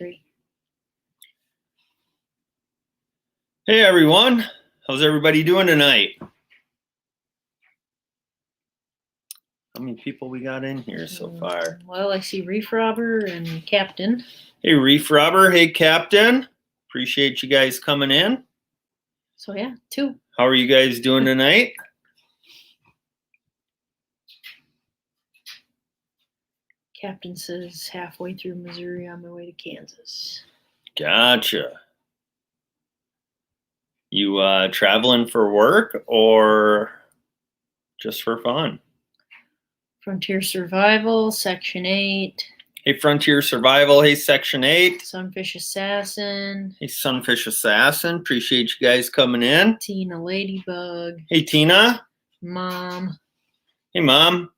3. Hey everyone, how's everybody doing tonight? How many people we got in here so far? Well, I see Reef Robber and Captain. Hey Reef Robber, hey Captain. Appreciate you guys coming in. So yeah, 2. How are you guys doing tonight? Captain says halfway through Missouri on my way to Kansas. Gotcha. You traveling for work or just for fun? Frontier Survival, Section 8. Hey Frontier Survival, hey Section 8. Sunfish Assassin. Hey Sunfish Assassin, appreciate you guys coming in. Tina Ladybug. Hey Tina. Mom. Hey Mom.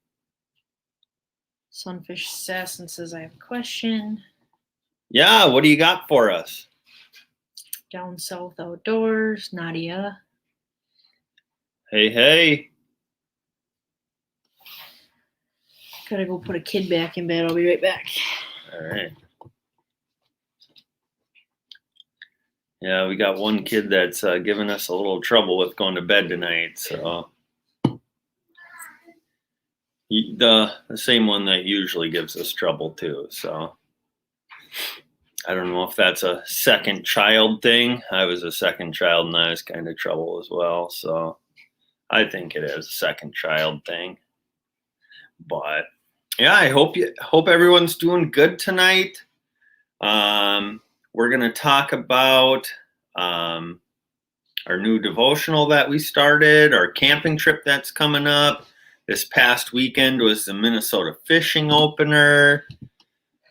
Sunfish Assassin says I have a question. Yeah, what do you got for us? Down South Outdoors, Nadia. Hey, hey. Gotta go put a kid back in bed. I'll be right back. All right. Yeah, we got one kid that's giving us a little trouble with going to bed tonight. So the same one that usually gives us trouble too. So I don't know if that's a second child thing. I was a second child and I was kind of trouble as well. So I think it is a second child thing. But yeah, I hope everyone's doing good tonight. We're going to talk about our new devotional that we started, our camping trip that's coming up. This past weekend was the Minnesota fishing opener.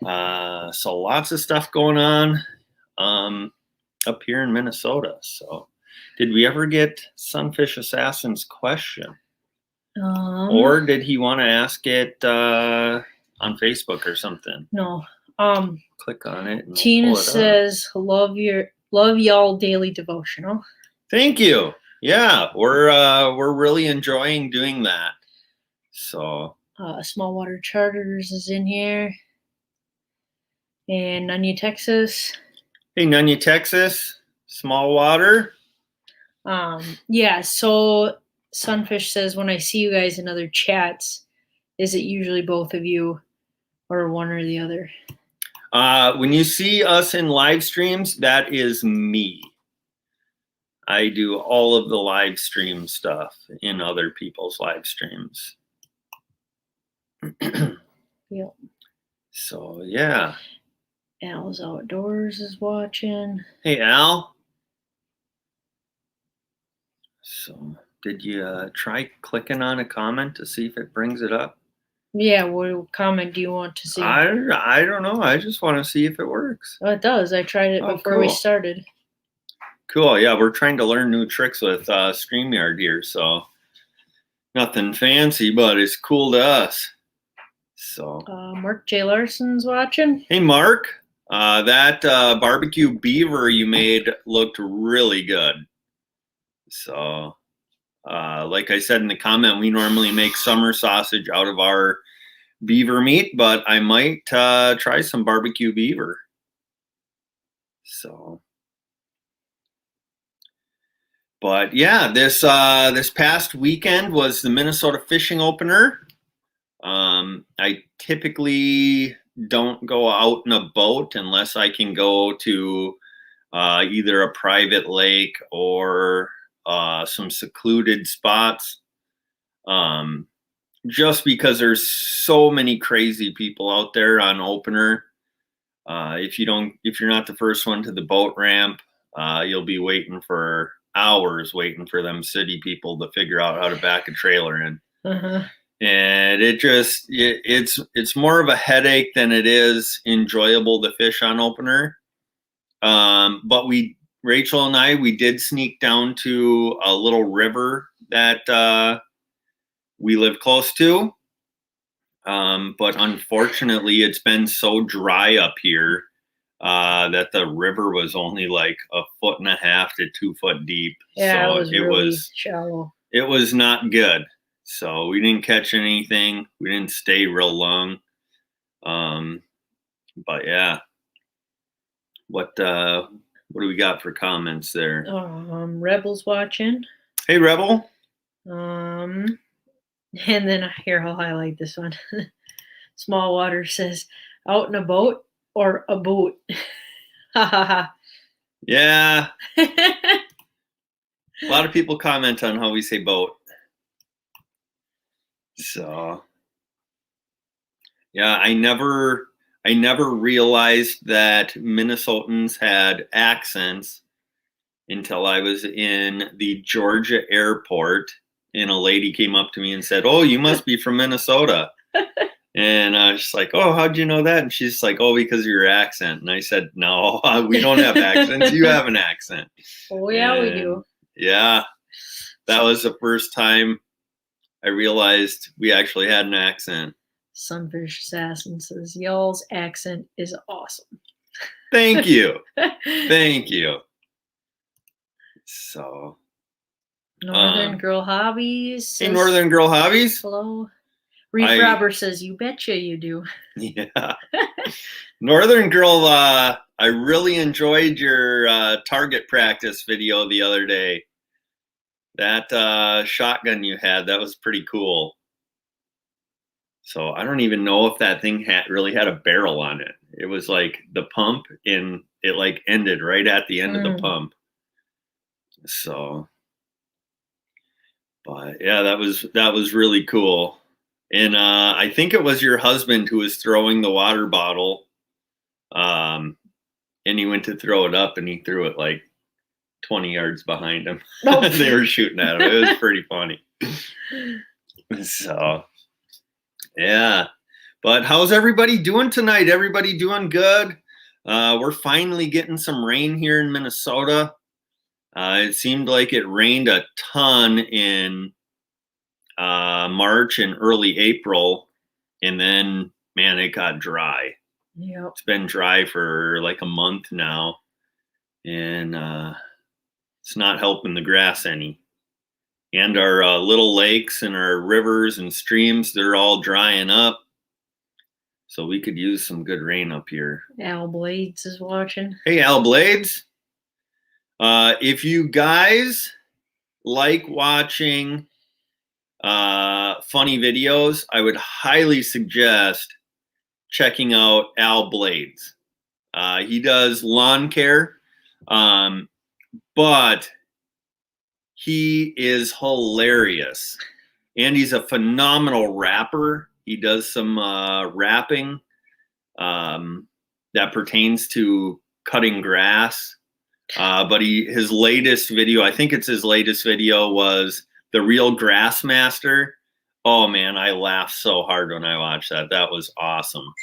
So lots of stuff going on up here in Minnesota. So did we ever get Sunfish Assassin's question? Or did he want to ask it on Facebook or something? No. Click on it. And Tina says, "Love y'all daily devotional." Thank you. Yeah, we're really enjoying doing that. So Small Water Charters is in here, and Nunya, Texas. Hey, Nunya, Texas. Small Water. Yeah. So Sunfish says, when I see you guys in other chats, is it usually both of you, or one or the other? When you see us in live streams, that is me. I do all of the live stream stuff in other people's live streams. Yep. So, yeah. Al's Outdoors is watching. Hey, Al. So, did you try clicking on a comment to see if it brings it up? Yeah, what comment do you want to see? I don't know. I just want to see if it works. Oh, it does. I tried it before we started. Cool. Yeah, we're trying to learn new tricks with StreamYard here, so nothing fancy, but it's cool to us. So Mark J. Larson's watching. Hey, Mark. That barbecue beaver you made looked really good. So, like I said in the comment, we normally make summer sausage out of our beaver meat, but I might try some barbecue beaver. So, but yeah, this past weekend was the Minnesota fishing opener. I typically don't go out in a boat unless I can go to either a private lake or some secluded spots. Just because there's so many crazy people out there on opener. If you're not the first one to the boat ramp, you'll be waiting for hours waiting for them city people to figure out how to back a trailer in. And it's more of a headache than it is enjoyable to fish on opener. But Rachel and I, we did sneak down to a little river that we live close to. But unfortunately, it's been so dry up here that the river was only like 1.5 to 2 foot deep. Yeah, so it was shallow. It was not good. So we didn't catch anything. We didn't stay real long. But yeah. What do we got for comments there? Rebels watching. Hey, Rebel. And then here I'll highlight this one. Small Water says, "Out in a boat or a boat?" Ha ha ha. Yeah. A lot of people comment on how we say boat. So, yeah, I never realized that Minnesotans had accents until I was in the Georgia airport and a lady came up to me and said, "Oh, you must be from Minnesota." And I was just like, "Oh, how'd you know that?" And she's like, "Oh, because of your accent." And I said, "No, we don't have accents. You have an accent." Oh, yeah, we do. Yeah, that was the first time I realized we actually had an accent. Sunfish Assassin says, "Y'all's accent is awesome." Thank you. Thank you. So, Northern Girl Hobbies says, hey, Northern Girl Hobbies. hello. Reef Robber says, "You betcha you do." Yeah. Northern Girl, I really enjoyed your target practice video the other day. That shotgun you had, that was pretty cool. So I don't even know if that thing really had a barrel on it. It was like the pump and it like ended right at the end of the pump. So, but yeah, that was really cool. And I think it was your husband who was throwing the water bottle. And he went to throw it up and he threw it like 20 yards behind him. Oh. They were shooting at him. It was pretty funny. So, yeah. But how's everybody doing tonight? Everybody doing good? We're finally getting some rain here in Minnesota. It seemed like it rained a ton in March and early April. And then, man, it got dry. Yep. It's been dry for like a month now. And it's not helping the grass any. And our little lakes and our rivers and streams, they're all drying up. So we could use some good rain up here. Al Blades is watching. Hey, Al Blades. If you guys like watching funny videos, I would highly suggest checking out Al Blades. He does lawn care, but he is hilarious. And he's a phenomenal rapper. He does some rapping that pertains to cutting grass. But his latest video, I think it's his latest video, was The Real Grass Master. Oh man, I laughed so hard when I watched that. That was awesome.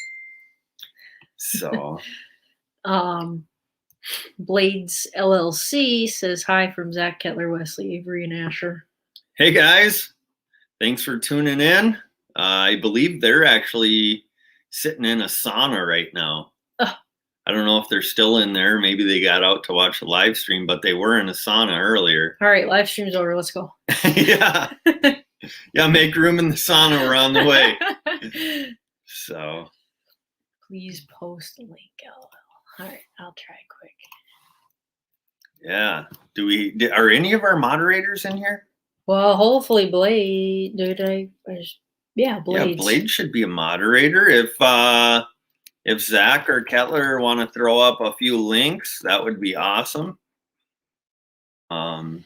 So Blades LLC says hi from Zach Kettler, Wesley, Avery, and Asher. Hey guys, thanks for tuning in. I believe they're actually sitting in a sauna right now. I don't know if they're still in there. Maybe they got out to watch the live stream, but they were in a sauna earlier. All right, live stream's over. Let's go. Yeah. Yeah, make room in the sauna. We're on the way. So. Please post the link, LOL. All right, I'll try quick. Yeah. Are any of our moderators in here? Well, hopefully Blade. Yeah, Blade. Yeah, Blade should be a moderator. If Zach or Kettler want to throw up a few links, that would be awesome. I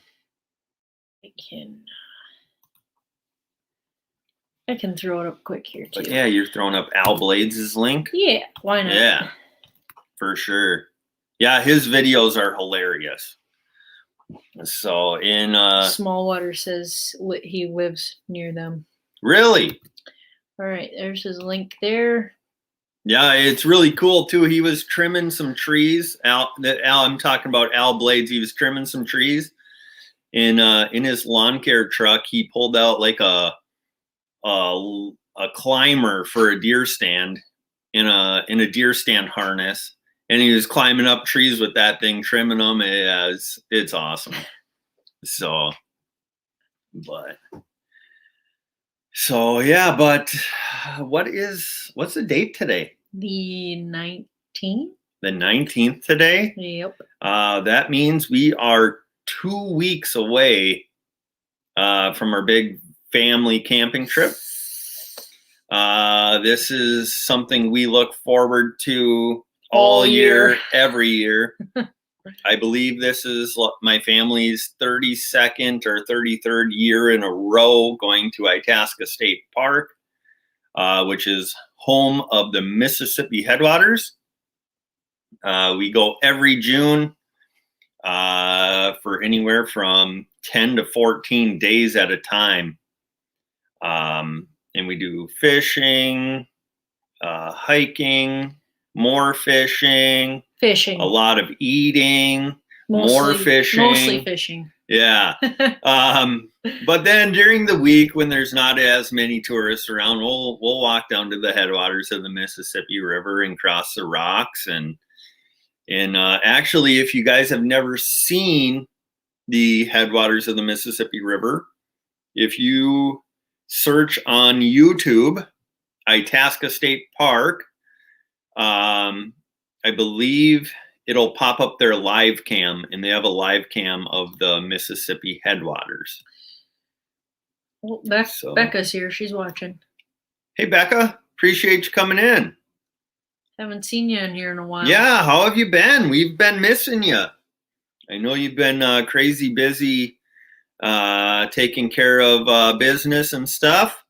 can throw it up quick here too. But yeah, you're throwing up Al Blades' link? Yeah, why not? Yeah, for sure. Yeah, his videos are hilarious. So in Small Water says he lives near them. Really? All right, there's his link there. Yeah, it's really cool too. He was trimming some trees. I'm talking about Al Blades. He was trimming some trees. In his lawn care truck, he pulled out like a climber for a deer stand in a deer stand harness, and he was climbing up trees with that thing, trimming them. It's awesome. So yeah, but what's the date today? The 19th. the 19th today. Yep. That means we are 2 weeks away from our big family camping trip. This is something we look forward to all year, every year. I believe this is my family's 32nd or 33rd year in a row going to Itasca State Park, which is home of the Mississippi headwaters. We go every June for anywhere from 10 to 14 days at a time. And we do fishing, hiking, more fishing, a lot of eating, more fishing. Mostly fishing. Yeah. But then during the week when there's not as many tourists around, we'll walk down to the headwaters of the Mississippi River and cross the rocks. And actually, if you guys have never seen the headwaters of the Mississippi River, if you search on YouTube, Itasca State Park, I believe it'll pop up their live cam, and they have a live cam of the Mississippi headwaters. Well, Becca's here. She's watching. Hey, Becca. Appreciate you coming in. Haven't seen you in here in a while. Yeah, how have you been? We've been missing you. I know you've been crazy busy taking care of business and stuff.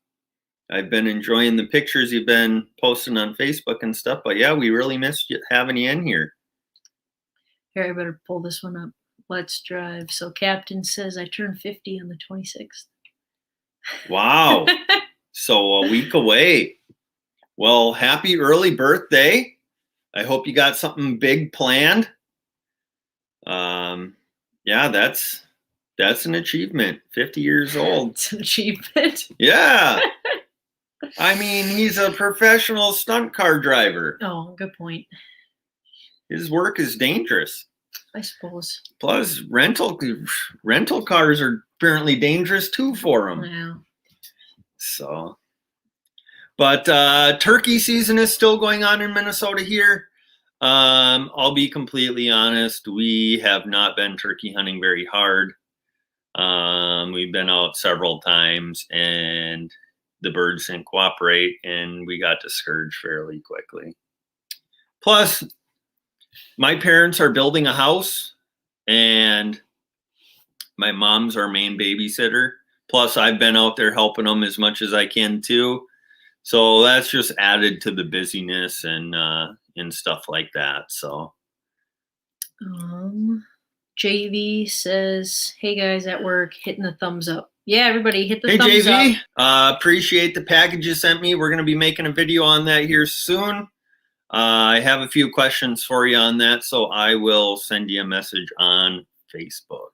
I've been enjoying the pictures you've been posting on Facebook and stuff. But yeah, we really missed having you in here. Here, I better pull this one up. Let's drive. So Captain says I turned 50 on the 26th. Wow. So a week away. Well, happy early birthday. I hope you got something big planned. Yeah, that's an achievement. 50 years old. It's an achievement. Yeah. I mean, he's a professional stunt car driver. Oh, good point. His work is dangerous. I suppose. Plus, rental cars are apparently dangerous too for him. Yeah. So, but turkey season is still going on in Minnesota here. I'll be completely honest. We have not been turkey hunting very hard. We've been out several times and the birds didn't cooperate and we got discouraged fairly quickly. Plus, my parents are building a house and my mom's our main babysitter. Plus, I've been out there helping them as much as I can too. So that's just added to the busyness and stuff like that. So, JV says, "Hey guys, at work, hitting the thumbs up." Yeah, everybody, hit the thumbs JV, up. Hey JV, appreciate the package you sent me. We're going to be making a video on that here soon. I have a few questions for you on that, so I will send you a message on Facebook.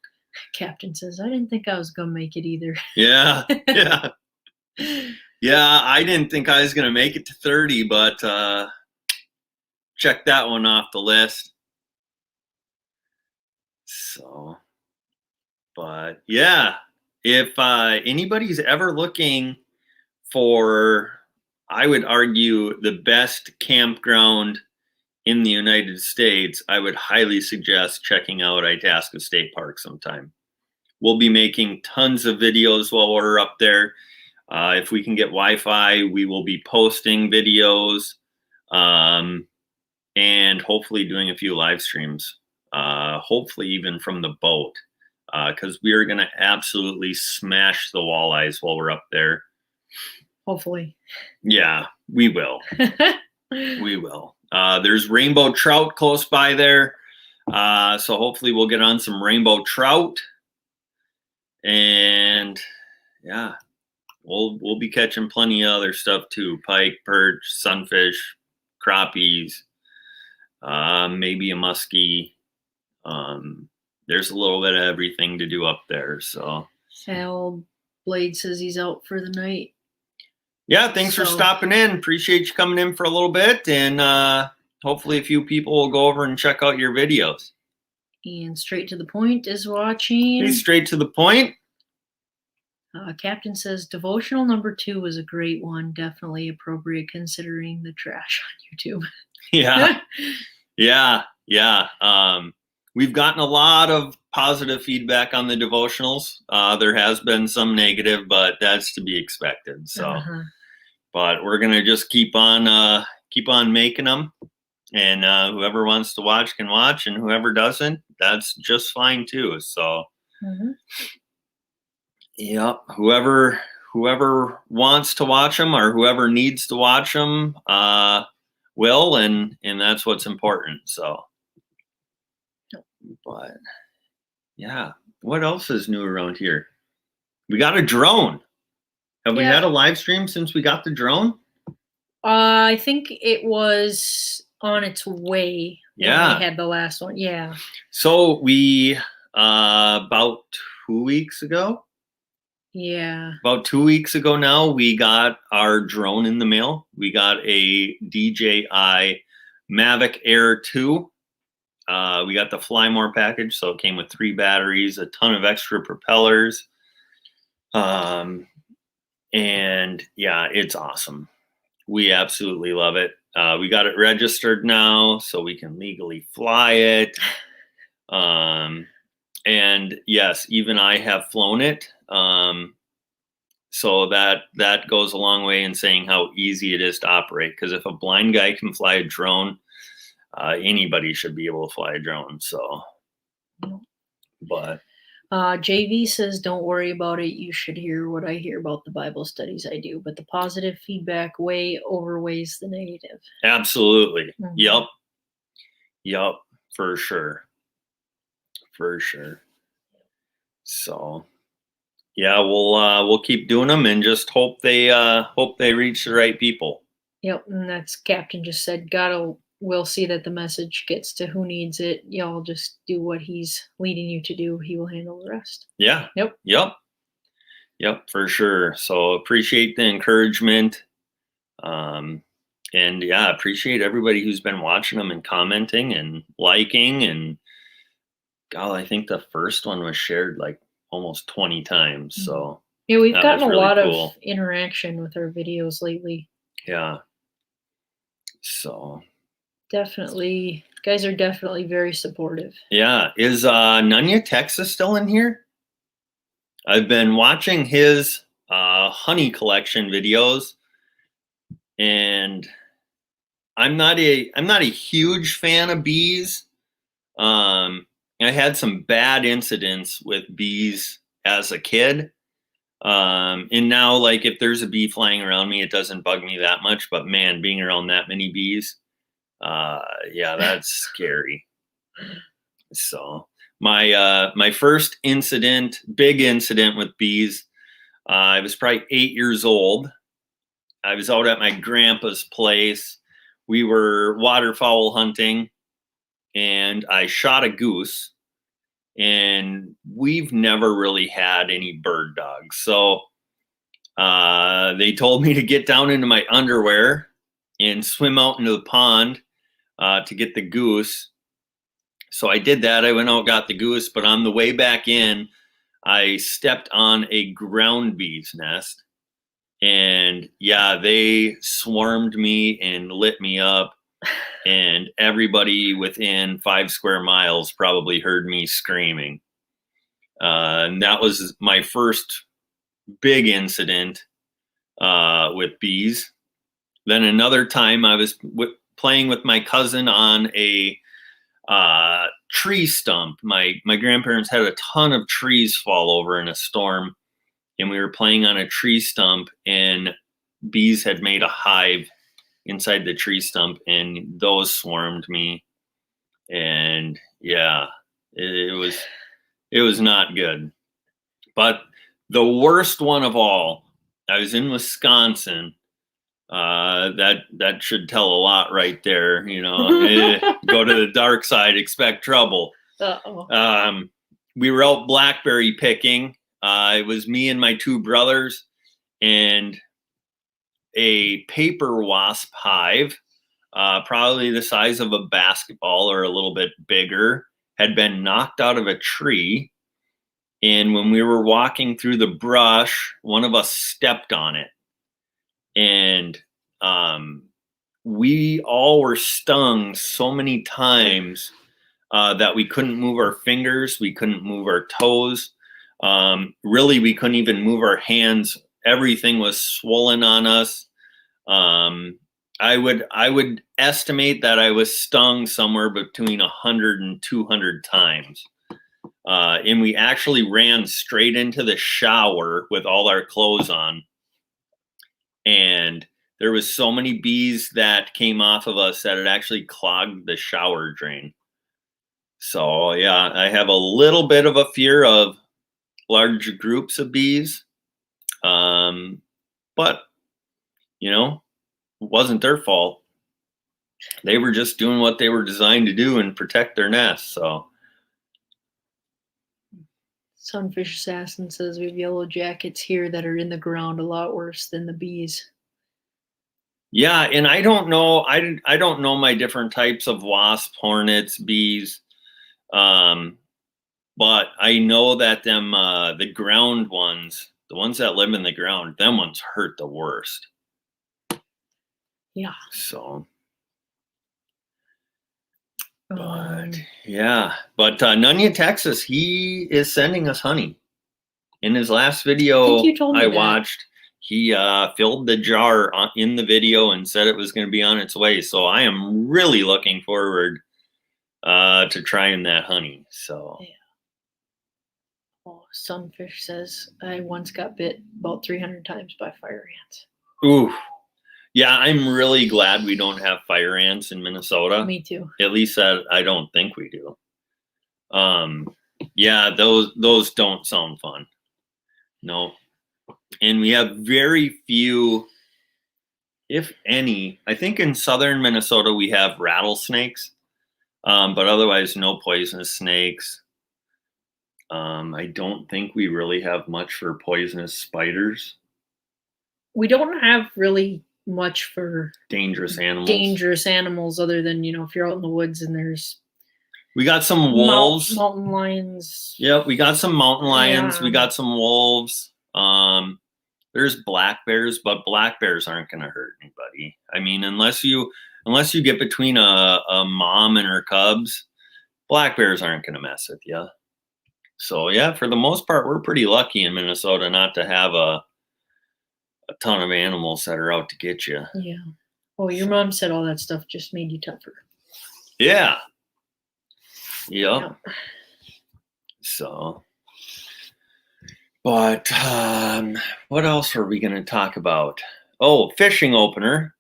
Captain says, "I didn't think I was going to make it either." Yeah, yeah. Yeah, I didn't think I was going to make it to 30, but check that one off the list. So, but yeah, if anybody's ever looking for, I would argue, the best campground in the United States, I would highly suggest checking out Itasca State Park sometime. We'll be making tons of videos while we're up there. If we can get Wi-Fi, we will be posting videos and hopefully doing a few live streams, hopefully even from the boat, because we are going to absolutely smash the walleyes while we're up there. Hopefully. Yeah, we will. We will. There's rainbow trout close by there, so hopefully we'll get on some rainbow trout. And yeah, we'll be catching plenty of other stuff too: pike, perch, sunfish, crappies, maybe a muskie. There's a little bit of everything to do up there. So Al Blade says he's out for the night. Yeah, thanks for stopping in. Appreciate you coming in for a little bit, and hopefully a few people will go over and check out your videos. And Straight to the Point is watching. Hey, Straight to the Point. Captain says devotional number 2 was a great one. Definitely appropriate considering the trash on YouTube. Yeah. Yeah, yeah. We've gotten a lot of positive feedback on the devotionals. There has been some negative, but that's to be expected. So, Uh-huh. but we're gonna just keep on making them, and whoever wants to watch can watch, and whoever doesn't, that's just fine too. So, Mhm. yep, whoever wants to watch them or whoever needs to watch them will, and that's what's important. So, but yeah, what else is new around here? We got a drone. Have we Yeah. had a live stream since we got the drone? I think it was on its way when we Yeah. had the last one. Yeah. So we about 2 weeks ago, Yeah. about 2 weeks ago now, we got our drone in the mail. We got a DJI Mavic Air 2. We got the Fly More package, so it came with 3 batteries, a ton of extra propellers. And yeah, it's awesome. We absolutely love it. We got it registered now, so we can legally fly it. And yes, even I have flown it. So that goes a long way in saying how easy it is to operate. Because if a blind guy can fly a drone, anybody should be able to fly a drone. So, but JV says, "Don't worry about it. You should hear what I hear about the Bible studies I do, but the positive feedback way overweighs the negative." absolutely, Mhm. yep, for sure, for sure. So yeah, we'll keep doing them and just hope they reach the right people. Yep, and that's Captain just said, "God will see that the message gets to who needs it. Y'all just do what he's leading you to do. He will handle the rest." Yeah, Yep. yep, for sure. So appreciate the encouragement. Um, and yeah, appreciate everybody who's been watching them and commenting and liking. And God, I think the first one was shared like almost 20 times. Mhm. So Yeah, we've that gotten was a really lot of cool. interaction with our videos lately. Yeah. So Definitely, guys are definitely very supportive. yeah. Is Nunya Texas still in here? I've been watching his honey collection videos, and I'm not a huge fan of bees. Um, I had some bad incidents with bees as a kid. And now, like, if there's a bee flying around me, it doesn't bug me that much. But man, being around that many bees, yeah, that's scary. So my first incident, big incident with bees, I was probably 8 years old. I was out at my grandpa's place. We were waterfowl hunting, and I shot a goose. And we've never really had any bird dogs, so they told me to get down into my underwear and swim out into the pond to get the goose. So I did that. I went out, got the goose, but on the way back in, I stepped on a ground bee's nest. And yeah, they swarmed me and lit me up. And everybody within 5 square miles probably heard me screaming. And that was my first big incident with bees. Then another time I was playing with my cousin on a tree stump. My grandparents had a ton of trees fall over in a storm, and we were playing on a tree stump, and bees had made a hive inside the tree stump, and those swarmed me. And yeah, it was not good. But the worst one of all, I was in Wisconsin. That should tell a lot right there. Go to the dark side, expect trouble. Uh-oh. We were out blackberry picking. It was me and my 2 brothers, and a paper wasp hive, probably the size of a basketball or a little bit bigger, had been knocked out of a tree. And when we were walking through the brush, one of us stepped on it. And we all were stung so many times that we couldn't move our fingers, we couldn't move our toes. Really, we couldn't even move our hands. Everything was swollen on us. I would estimate that I was stung somewhere between 100 and 200 times. And we actually ran straight into the shower with all our clothes on. And there was so many bees that came off of us that it actually clogged the shower drain. So yeah, I have a little bit of a fear of large groups of bees. But you know, it wasn't their fault. They were just doing what they were designed to do and protect their nest. So Sunfish Assassin says we have yellow jackets here that are in the ground a lot worse than the bees. yeah, and I don't know. I don't know my different types of wasp, hornets, bees. But I know that them the ground ones, the ones that live in the ground, them ones hurt the worst. Yeah. So, but yeah, but Nunya, Texas, he is sending us honey. In his last video I watched, he filled the jar in the video and said it was going to be on its way. So I am really looking forward to trying that honey. So. Yeah. Oh, Sunfish says I once got bit about 300 times by fire ants. Ooh. Yeah, I'm really glad we don't have fire ants in Minnesota. Me too. At least I don't think we do. Yeah, those don't sound fun. No. And we have very few, if any. I think in southern Minnesota we have rattlesnakes, but otherwise no poisonous snakes. I don't think we really have much for poisonous spiders. We don't have really much for dangerous animals other than, if you're out in the woods and we got some wolves, mountain lions. Yep, we got some mountain lions. Yeah. We got some wolves. There's black bears, but black bears aren't going to hurt anybody. I mean, unless you get between a mom and her cubs, black bears aren't going to mess with you. So yeah, for the most part, we're pretty lucky in Minnesota not to have a ton of animals that are out to get you. Yeah. Oh, your mom said all that stuff just made you tougher. Yeah. Yep. Yeah. So, but what else are we going to talk about? Oh, fishing opener.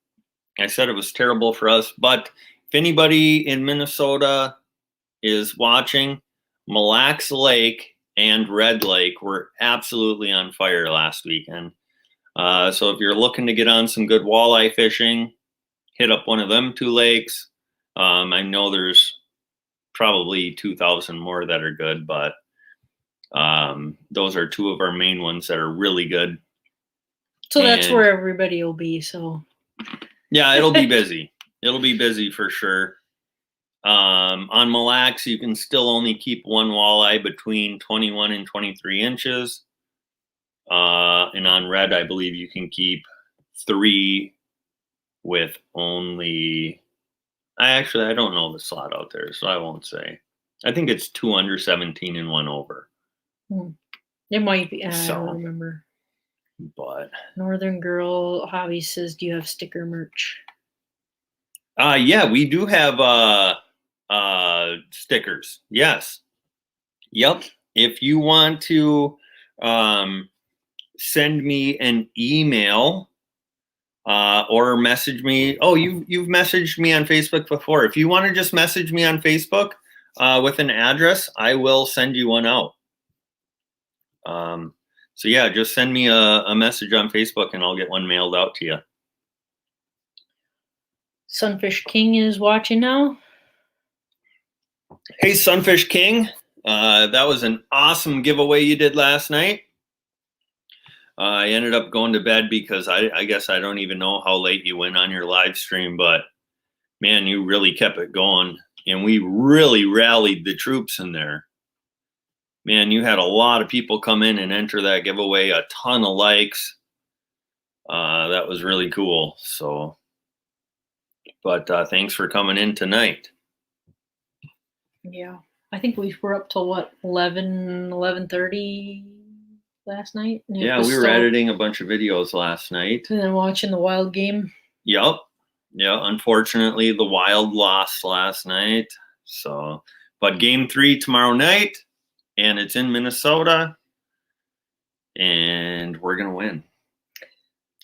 I said it was terrible for us, but if anybody in Minnesota is watching, Mille Lacs Lake and Red Lake were absolutely on fire last weekend. So if you're looking to get on some good walleye fishing, hit up one of them two lakes. I know there's probably 2,000 more that are good, but those are two of our main ones that are really good. So that's where everybody will be. So yeah, it'll be busy. It'll be busy for sure. On Mille Lacs, you can still only keep one walleye between 21 and 23 inches. And on Red, I believe you can keep 3 with only, I don't know the slot out there, so I won't say. I think it's 2 under 17 and 1 over. It might be, I don't remember. But Northern Girl Hobby says, do you have sticker merch? Yeah, we do have stickers. Yes. Yep. If you want to send me an email or message me. Oh, you've messaged me on Facebook before. If you want to just message me on Facebook with an address, I will send you one out. So yeah, just send me a message on Facebook and I'll get one mailed out to you. Sunfish King is watching now. Hey, Sunfish King. That was an awesome giveaway you did last night. I ended up going to bed because I guess I don't even know how late you went on your live stream, but man, you really kept it going and we really rallied the troops in there. Man, you had a lot of people come in and enter that giveaway, a ton of likes. That was really cool. So But thanks for coming in tonight. Yeah. I think we were up till what, 11:30 last night? And Yeah, we were editing a bunch of videos last night. And then watching the Wild game. Yep. Yeah, unfortunately, the Wild lost last night. So, but game 3 tomorrow night, and it's in Minnesota, and we're going to win.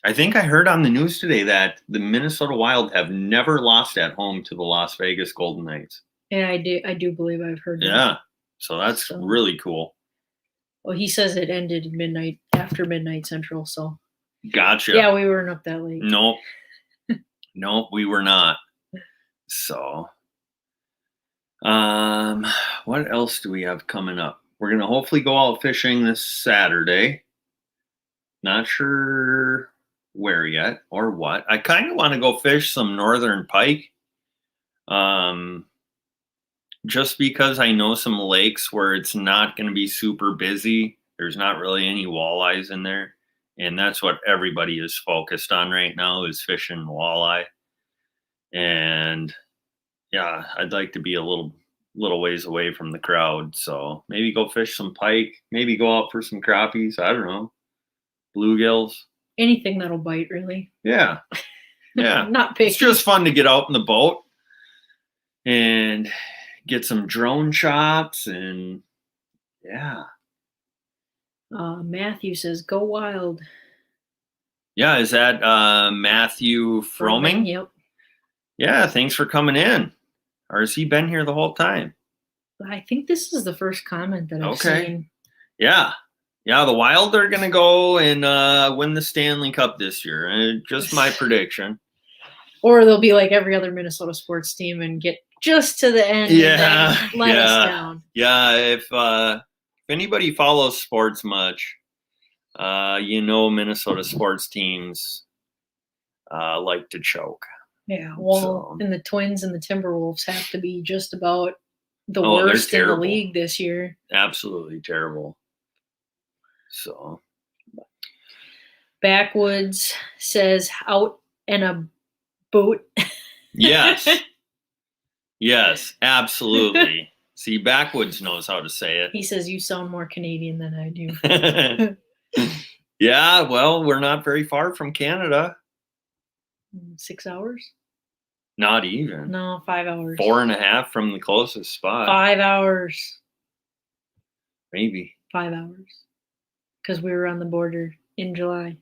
I think I heard on the news today that the Minnesota Wild have never lost at home to the Las Vegas Golden Knights. Yeah, I do believe I've heard that. Yeah, so that's really cool. Well, he says it ended after midnight Central, so. Gotcha. Yeah, we weren't up that late. Nope. Nope, we were not. So, what else do we have coming up? We're going to hopefully go out fishing this Saturday. Not sure where yet or what. I kind of want to go fish some northern pike. Just because I know some lakes where it's not going to be super busy. There's not really any walleyes in there. And that's what everybody is focused on right now, is fishing walleye. And yeah, I'd like to be a little ways away from the crowd. So maybe go fish some pike, maybe go out for some crappies. I don't know. Bluegills. Anything that'll bite, really. Yeah. Yeah. Not picky. It's just fun to get out in the boat and get some drone shots, and yeah. Matthew says, "Go Wild." Yeah, is that Matthew Froming? Yep. Yeah, thanks for coming in. Or has he been here the whole time? I think this is the first comment that I've seen. Yeah. Yeah, the Wild are going to go and win the Stanley Cup this year. Just my prediction. Or they'll be like every other Minnesota sports team and get just to the end and then let us down. Yeah, if anybody follows sports much, Minnesota sports teams like to choke. Yeah, well, and the Twins and the Timberwolves have to be just about the worst in the league this year. Absolutely terrible. So, Backwoods says, "Out in a boot." Yes. Yes, absolutely. See, Backwoods knows how to say it. He says, "You sound more Canadian than I do." Yeah, well, we're not very far from Canada. 6 hours? Not even. No, 5 hours. 4.5 from the closest spot. 5 hours. Maybe. 5 hours. Because we were on the border in July.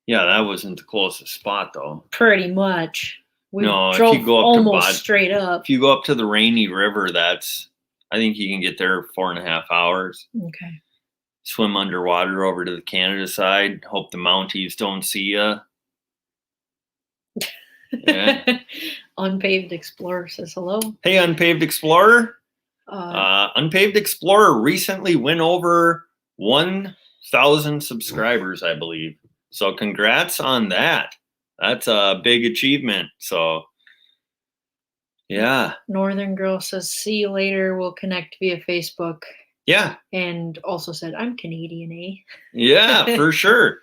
Yeah, that wasn't the closest spot, though. Pretty much. We drove if you go up almost straight up. If you go up to the Rainy River, I think you can get there 4.5 hours. Okay. Swim underwater over to the Canada side. Hope the Mounties don't see you. Yeah. Unpaved Explorer says hello. Hey, Unpaved Explorer. Unpaved Explorer recently went over 1,000 subscribers, I believe. So congrats on that. That's a big achievement. So, yeah. Northern Girl says, "See you later. We'll connect via Facebook." Yeah. And also said, "I'm Canadian, eh?" Yeah, for sure.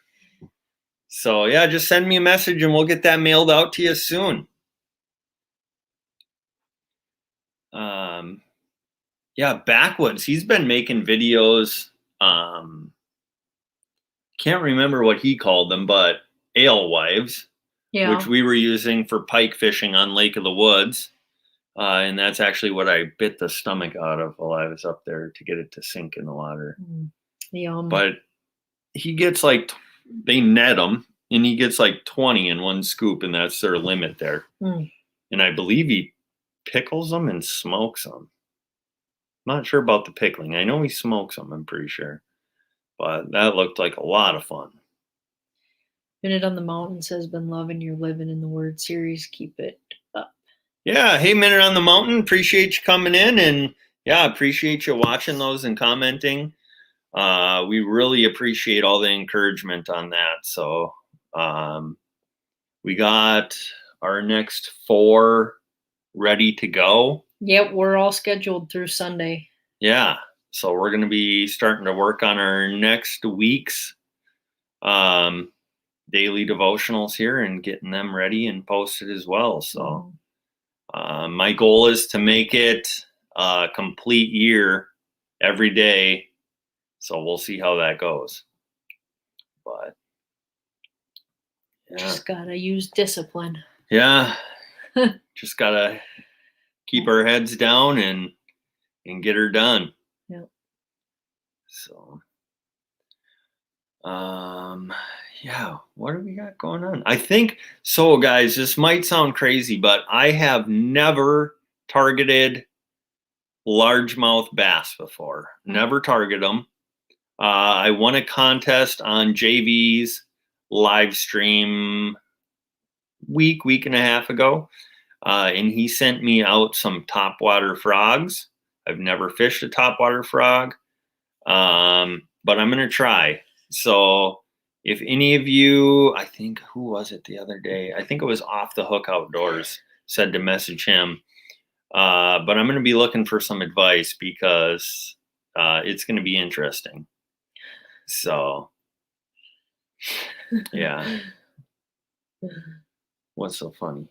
So, yeah, just send me a message and we'll get that mailed out to you soon. Yeah, Backwoods. He's been making videos. Can't remember what he called them, but alewives, which we were using for pike fishing on Lake of the Woods. And that's actually what I bit the stomach out of while I was up there to get it to sink in the water. Yum. But he gets they net them, and he gets 20 in one scoop, and that's their limit there. And I believe he pickles them and smokes them. Not sure about the pickling. I know he smokes them, I'm pretty sure. But that looked like a lot of fun. Minute on the Mountain says, "Been loving your Livin in the Word series. Keep it up." Yeah. Hey, Minute on the Mountain. Appreciate you coming in. And yeah, appreciate you watching those and commenting. We really appreciate all the encouragement on that. So we got our next 4 ready to go. Yep, we're all scheduled through Sunday. Yeah. So we're going to be starting to work on our next week's daily devotionals here and getting them ready and posted as well. So my goal is to make it a complete year every day. So we'll see how that goes. But just gotta use discipline. Yeah. Just gotta keep our heads down and get her done. Yep. So yeah, what do we got going on? I think so, guys, this might sound crazy, but I have never targeted largemouth bass before. Never target them. I won a contest on JV's live stream week and a half ago, and he sent me out some topwater frogs. I've never fished a topwater frog, but I'm gonna try. So if any of you, I think, who was it the other day? I think it was Off the Hook Outdoors, said to message him. But I'm going to be looking for some advice because it's going to be interesting. So, yeah. What's so funny?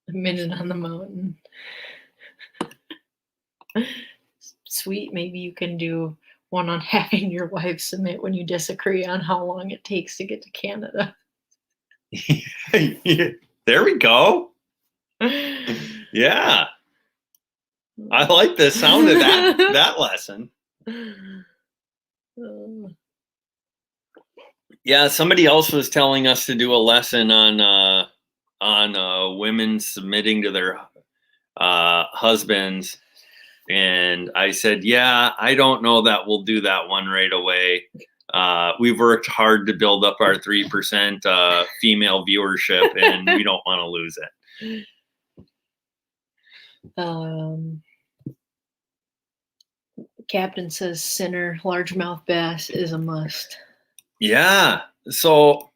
A minute on the mountain. Sweet, maybe you can do one on having your wife submit when you disagree on how long it takes to get to Canada. There we go. Yeah. I like the sound of that lesson. Yeah, somebody else was telling us to do a lesson on women submitting to their husbands, and I said, yeah, I don't know that we'll do that one right away. We've worked hard to build up our 3% female viewership, and we don't want to lose it. Captain says Sinner largemouth bass is a must. Yeah. So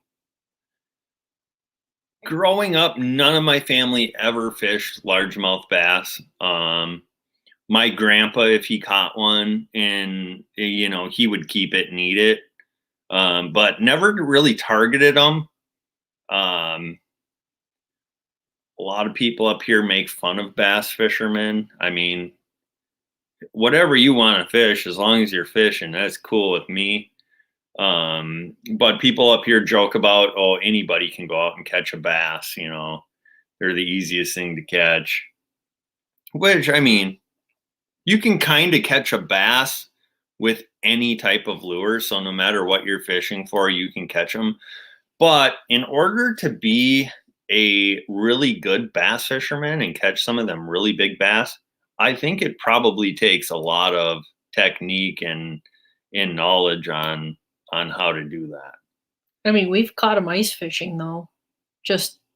growing up, none of my family ever fished largemouth bass. My grandpa, if he caught one, and he would keep it and eat it, but never really targeted them. A lot of people up here make fun of bass fishermen. I mean, whatever you want to fish, as long as you're fishing, that's cool with me. But people up here joke about, oh, anybody can go out and catch a bass, they're the easiest thing to catch. Which, I mean, you can kind of catch a bass with any type of lure. So no matter what you're fishing for, you can catch them. But in order to be a really good bass fisherman and catch some of them really big bass, I think it probably takes a lot of technique and knowledge on how to do that. I mean, we've caught them ice fishing though.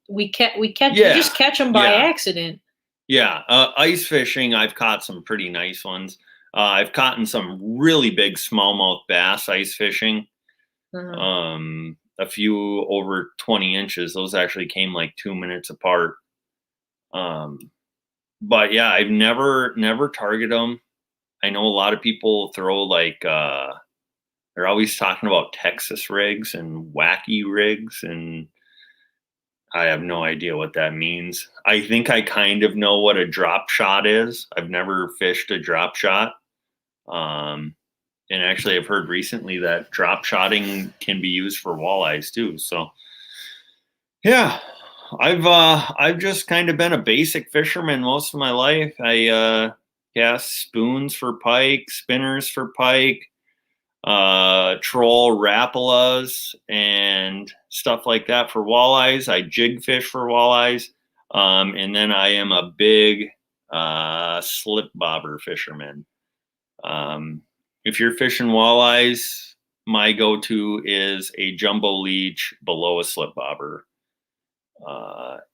We just catch them by accident. Yeah, ice fishing, I've caught some pretty nice ones. I've caught some really big smallmouth bass ice fishing. A few over 20 inches. Those actually came like 2 minutes apart. But yeah, I've never targeted them. I know a lot of people throw they're always talking about Texas rigs and wacky rigs, and I have no idea what that means. I think I kind of know what a drop shot is. I've never fished a drop shot. And actually I've heard recently that drop shotting can be used for walleyes too. So yeah, I've just kind of been a basic fisherman most of my life. I cast spoons for pike, spinners for pike, troll rapalas and stuff like that for walleyes. I jig fish for walleyes. And then I am a big slip bobber fisherman. If you're fishing walleyes, my go-to is a jumbo leech below a slip bobber.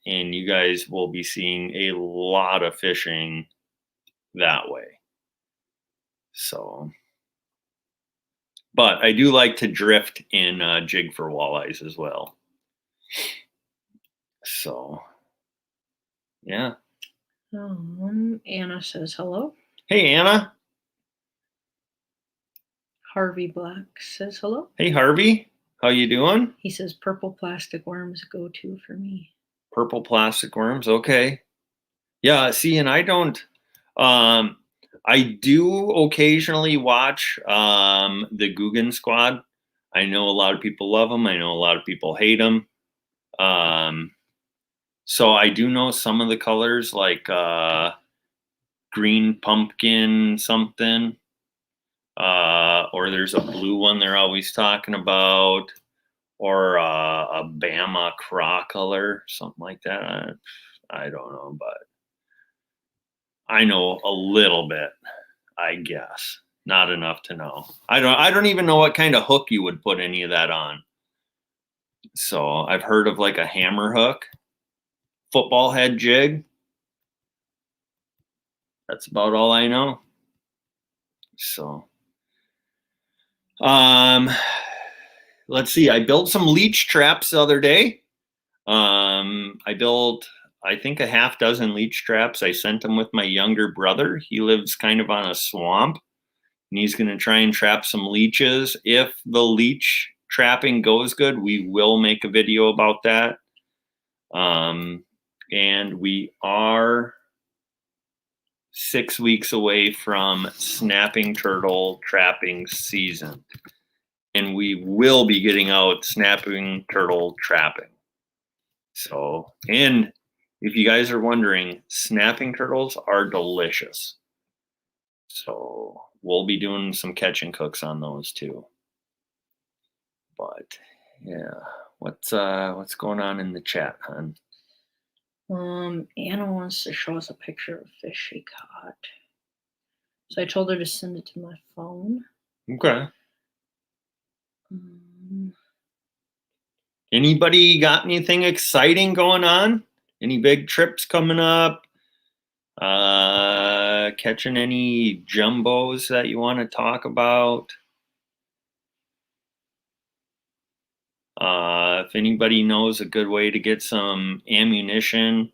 And you guys will be seeing a lot of fishing that way. So, but I do like to drift in jig for walleyes as well. So, yeah. Anna says hello. Hey, Anna. Harvey Black says hello. Hey, Harvey. How you doing? He says purple plastic worms go to for me. Purple plastic worms. Okay. Yeah. See, and I don't. I do occasionally watch the Guggen Squad. I know a lot of people love them. I know a lot of people hate them. So I do know some of the colors, like green pumpkin something, or there's a blue one they're always talking about, or a Bama craw color, something like that. I don't know, but I know a little bit, I guess. Not enough to know. I don't even know what kind of hook you would put any of that on. So I've heard of like a hammer hook, football head jig. That's about all I know. So let's see. I built some leech traps the other day. I built, I think, a half dozen leech traps. I sent them with my younger brother. He lives kind of on a swamp, and he's going to try and trap some leeches. If the leech trapping goes good, we will make a video about that. And we are 6 weeks away from snapping turtle trapping season, and we will be getting out snapping turtle trapping. So, and if you guys are wondering, snapping turtles are delicious. So we'll be doing some catch and cooks on those too. But yeah, what's going on in the chat, hon? Anna wants to show us a picture of a fish she caught. So I told her to send it to my phone. Okay. Anybody got anything exciting going on? Any big trips coming up? Catching any jumbos that you want to talk about? If anybody knows a good way to get some ammunition,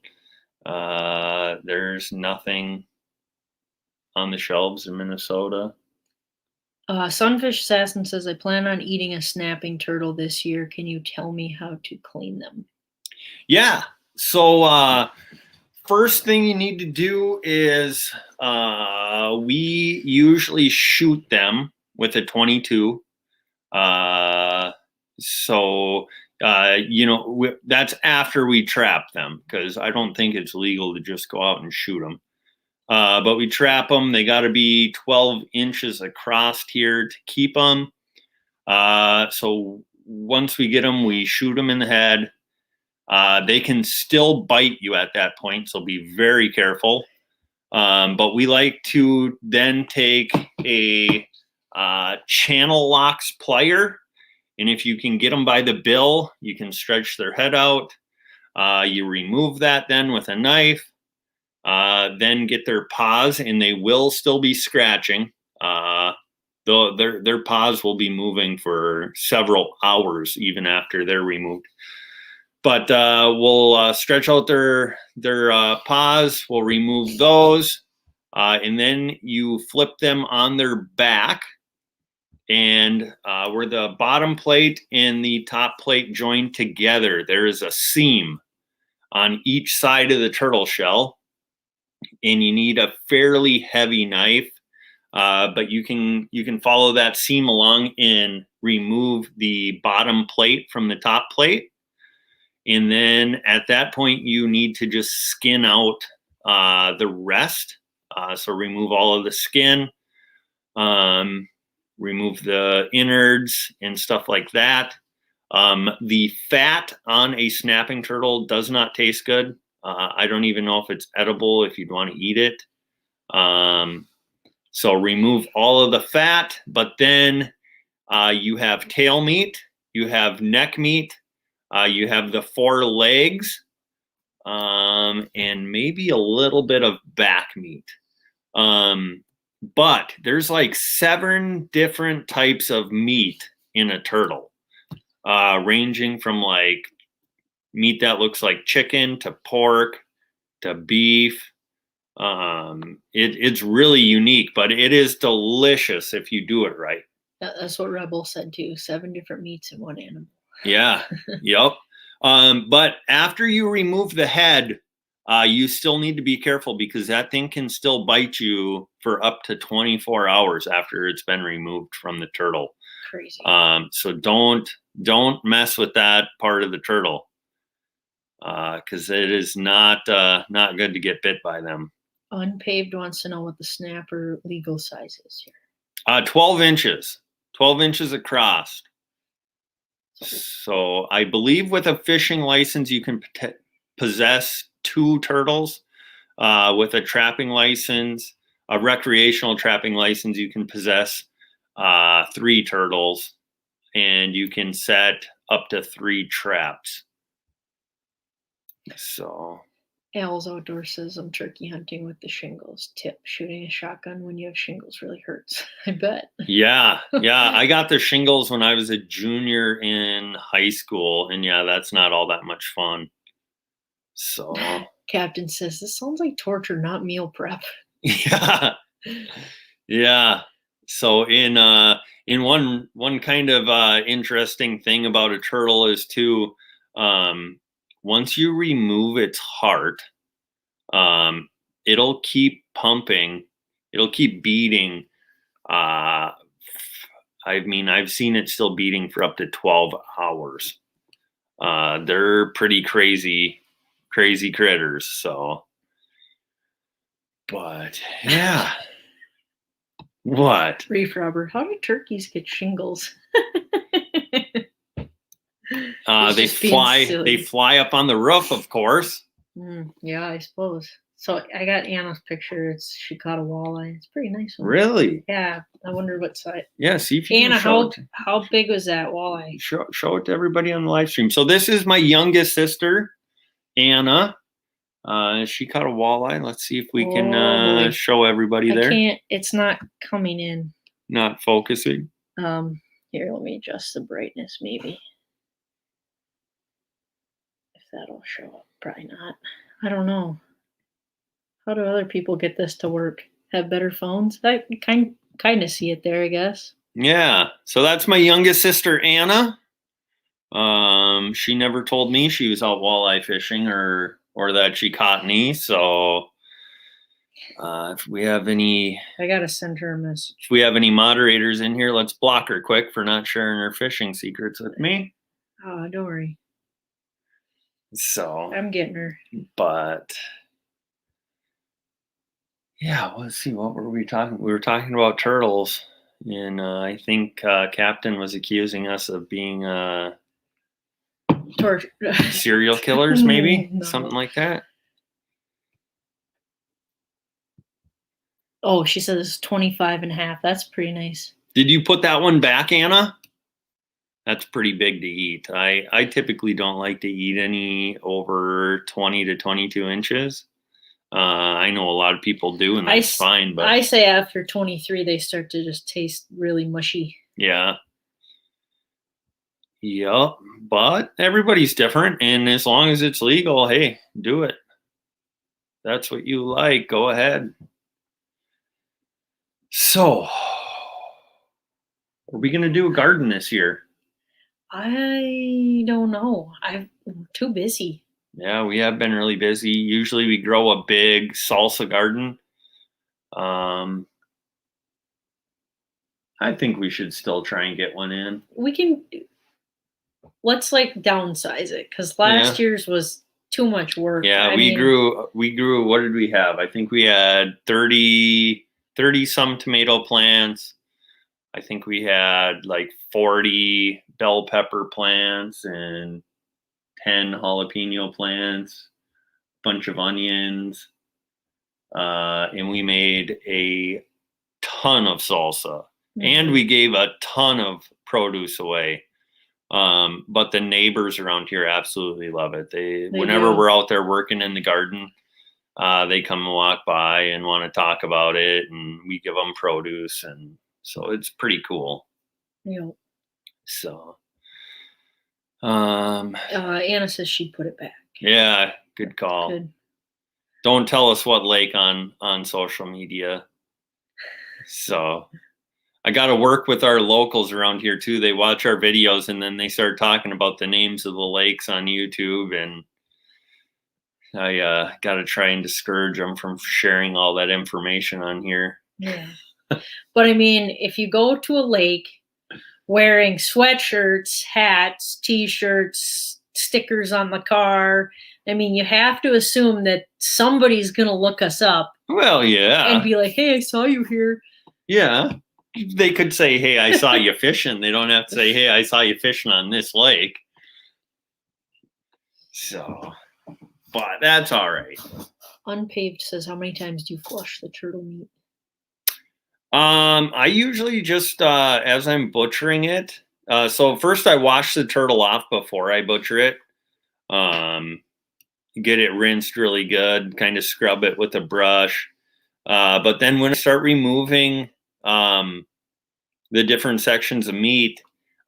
there's nothing on the shelves in Minnesota. Sunfish Assassin says, I plan on eating a snapping turtle this year. Can you tell me how to clean them? Yeah. So first thing you need to do is we usually shoot them with a 22. That's after we trap them, because I don't think it's legal to just go out and shoot them. But we trap them. They got to be 12 inches across here to keep them. So once we get them, we shoot them in the head. They can still bite you at that point, so be very careful. But we like to then take a channel locks plier, and if you can get them by the bill, you can stretch their head out. You remove that then with a knife. Then get their paws, and they will still be scratching. Though their paws will be moving for several hours even after they're removed. But we'll stretch out their paws. We'll remove those, and then you flip them on their back, and where the bottom plate and the top plate join together, there is a seam on each side of the turtle shell. And you need a fairly heavy knife, but you can follow that seam along and remove the bottom plate from the top plate. And then at that point, you need to just skin out the rest. So remove all of the skin, remove the innards and stuff like that. The fat on a snapping turtle does not taste good. I don't even know if it's edible if you'd want to eat it. So remove all of the fat, but then you have tail meat, you have neck meat, you have the 4 legs, and maybe a little bit of back meat. But there's like 7 different types of meat in a turtle, ranging from like meat that looks like chicken to pork to beef. It's really unique, but it is delicious if you do it right. That's what Rebel said too. 7 different meats in one animal. Yeah. Yep. But after you remove the head, you still need to be careful because that thing can still bite you for up to 24 hours after it's been removed from the turtle. Crazy. So don't mess with that part of the turtle because it is not good to get bit by them. Unpaved wants to know what the snapper legal size is here. 12 inches. 12 inches across. So I believe with a fishing license, you can possess 2 turtles. With a trapping license, a recreational trapping license, you can possess 3 turtles, and you can set up to 3 traps. So Al's Outdoor says, I'm turkey hunting with the shingles. Tip, shooting a shotgun when you have shingles really hurts. I bet. Yeah. I got the shingles when I was a junior in high school, and yeah, that's not all that much fun. So Captain says, this sounds like torture, not meal prep. Yeah. So in one kind of interesting thing about a turtle is too, once you remove its heart, it'll keep pumping, it'll keep beating. I mean, I've seen it still beating for up to 12 hours. They're pretty crazy critters. So, but yeah. What? Reef Robber, how do turkeys get shingles? They fly up on the roof, of course. Yeah, I suppose. So I got Anna's picture. She caught a walleye. It's pretty nice one. Really? Yeah. I wonder what size. Yeah, see if you Anna, can show how big was that walleye? Show it to everybody on the live stream. So this is my youngest sister, Anna. She caught a walleye. Let's see if we can show everybody there. I can't. It's not coming in. Not focusing. Here, let me adjust the brightness, maybe. If that'll show up. Probably not. I don't know. How do other people get this to work? Have better phones? I kind of see it there, I guess. Yeah. So that's my youngest sister, Anna. She never told me she was out walleye fishing or that she caught any. So if we have any, I gotta send her a message. If we have any moderators in here, let's block her quick for not sharing her fishing secrets with me. Oh, don't worry. So I'm getting her. But yeah, let's see. What were we talking? We were talking about turtles, and I think Captain was accusing us of being serial killers, maybe something like that. Oh, she says it's 25.5. That's pretty nice. Did you put that one back, Anna? That's pretty big to eat. I typically don't like to eat any over 20 to 22 inches. I know a lot of people do, and that's fine. But I say after 23, they start to just taste really mushy. Yeah. Yep. But everybody's different, and as long as it's legal, hey, do it. That's what you like. Go ahead. So, are we going to do a garden this year? I don't know. I'm too busy. Yeah, we have been really busy. Usually we grow a big salsa garden. I think we should still try and get one in. Let's downsize it, because last year's was too much work. Yeah, we grew, what did we have? I think we had 30 some tomato plants. I think we had 40 bell pepper plants and 10 jalapeno plants, a bunch of onions, and we made a ton of salsa, and we gave a ton of produce away. But the neighbors around here absolutely love it. They whenever we're out there working in the garden, they come and walk by and want to talk about it, and we give them produce, and so it's pretty cool. Yeah. So, Anna says she put it back. Yeah, good call. Good. Don't tell us what lake on social media. So, I got to work with our locals around here too. They watch our videos and then they start talking about the names of the lakes on YouTube, and I got to try and discourage them from sharing all that information on here. Yeah. But I mean, if you go to a lake wearing sweatshirts, hats, t-shirts, stickers on the car, I mean, you have to assume that somebody's going to look us up Well, yeah. and be like, "Hey, I saw you here." Yeah. They could say, "Hey, I saw you fishing." They don't have to say, "Hey, I saw you fishing on this lake." So, but that's all right. Unpaved says, "How many times do you flush the turtle meat?" I usually just as I'm butchering it. So first I wash the turtle off before I butcher it. Get it rinsed really good, kind of scrub it with a brush. But then when I start removing the different sections of meat,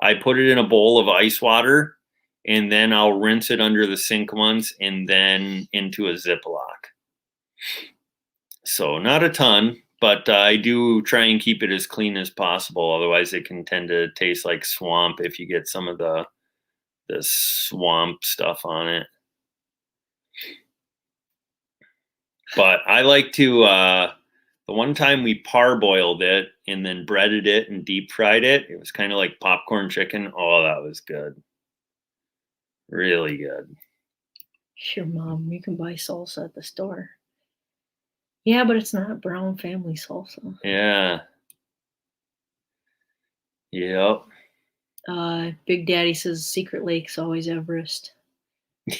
I put it in a bowl of ice water, and then I'll rinse it under the sink once and then into a Ziploc. So not a ton, but I do try and keep it as clean as possible. Otherwise, it can tend to taste like swamp if you get some of the swamp stuff on it. But I like to, the one time we parboiled it and then breaded it and deep fried it, it was kind of like popcorn chicken. Oh, that was good. Really good. Sure, Mom, you can buy salsa at the store. Yeah, but it's not Brown family salsa. Yeah. Yep. Big Daddy says Secret Lake's always Everest.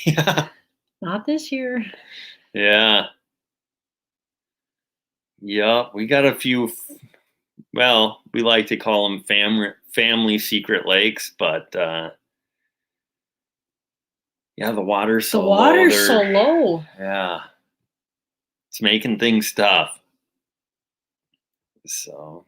Yeah. Not this year. Yeah. Yep. We got a few. Well, we like to call them family secret lakes, but yeah, the water's so low. So low. Yeah, it's making things tough. So,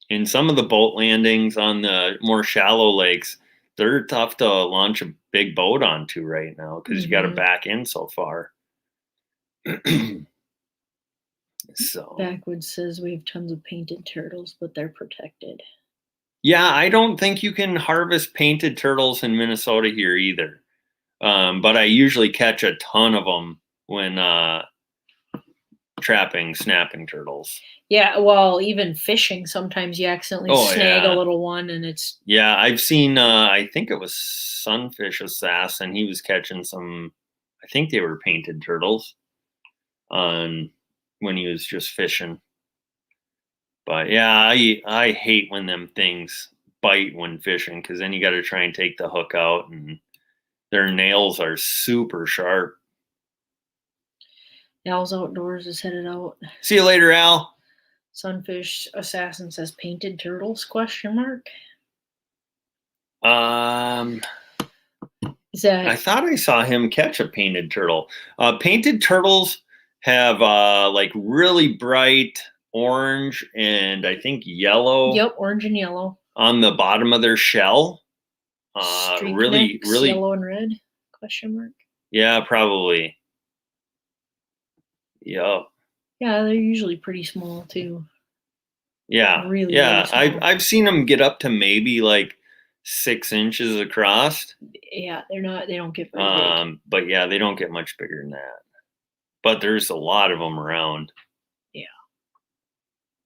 in some of the boat landings on the more shallow lakes, they're tough to launch a big boat onto right now because you got to back in so far. So Backwoods says we have tons of painted turtles, but they're protected. Yeah, I don't think you can harvest painted turtles in Minnesota here either. But I usually catch a ton of them when trapping snapping turtles. Yeah, well, even fishing, sometimes you accidentally snag a little one, and it's... Yeah, I've seen, I think it was Sunfish Assassin. He was catching some, I think they were painted turtles on when he was just fishing. But yeah, I hate when them things bite when fishing, because then you got to try and take the hook out, and their nails are super sharp. Al's Outdoors is headed out. See you later, Al. Sunfish Assassin says painted turtles, question mark. Is that... I thought I saw him catch a painted turtle. Painted turtles have like really bright orange and I think yellow. Yep, orange and yellow on the bottom of their shell. Really, really yellow and red? Question mark. Yeah, probably. Yep. Yeah, they're usually pretty small too. Yeah, really. Yeah, really small. I've seen them get up to maybe like 6 inches across. Yeah, they're not. They don't get very big. But yeah, they don't get much bigger than that. But there's a lot of them around. Yeah.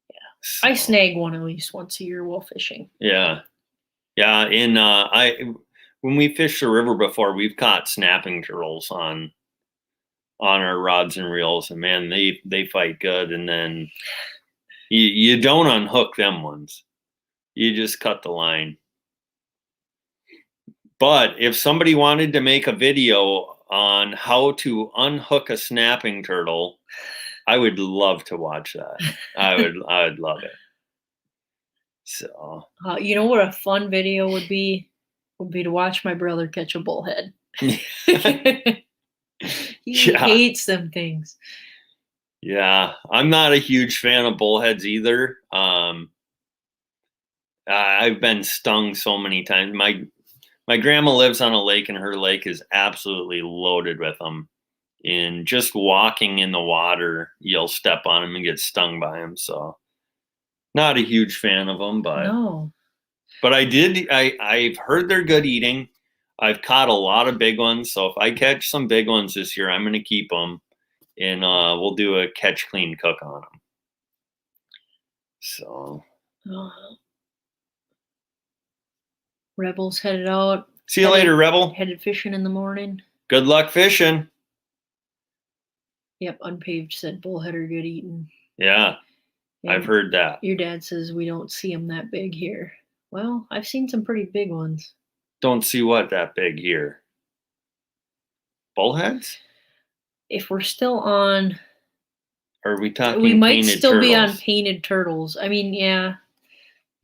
Yeah. So, I snag one at least once a year while fishing. Yeah. Yeah, and when we fished the river before, we've caught snapping turtles on our rods and reels, and man, they fight good. And then you don't unhook them ones; you just cut the line. But if somebody wanted to make a video on how to unhook a snapping turtle, I would love to watch that. I would love it. So, you know what a fun video would be? Would be to watch my brother catch a bullhead. He hates them things. Yeah, I'm not a huge fan of bullheads either. I've been stung so many times. My grandma lives on a lake, and her lake is absolutely loaded with them. And just walking in the water, you'll step on them and get stung by them. So Not a huge fan of them, but No. I've heard they're good eating. I've caught a lot of big ones, so if I catch some big ones this year, I'm going to keep them, and we'll do a catch, clean, cook on them. So, Rebel's headed out. see you later, Rebel. Headed fishing in the morning. Good luck fishing. Yep, Unpaved said bullhead are good eating. Yeah, And I've heard that. Your dad says we don't see them that big here. Well, I've seen some pretty big ones. Don't see what that big here. Bullheads? If we're still on, Or are we talking? we might painted still turtles? be on painted turtles. I mean, yeah,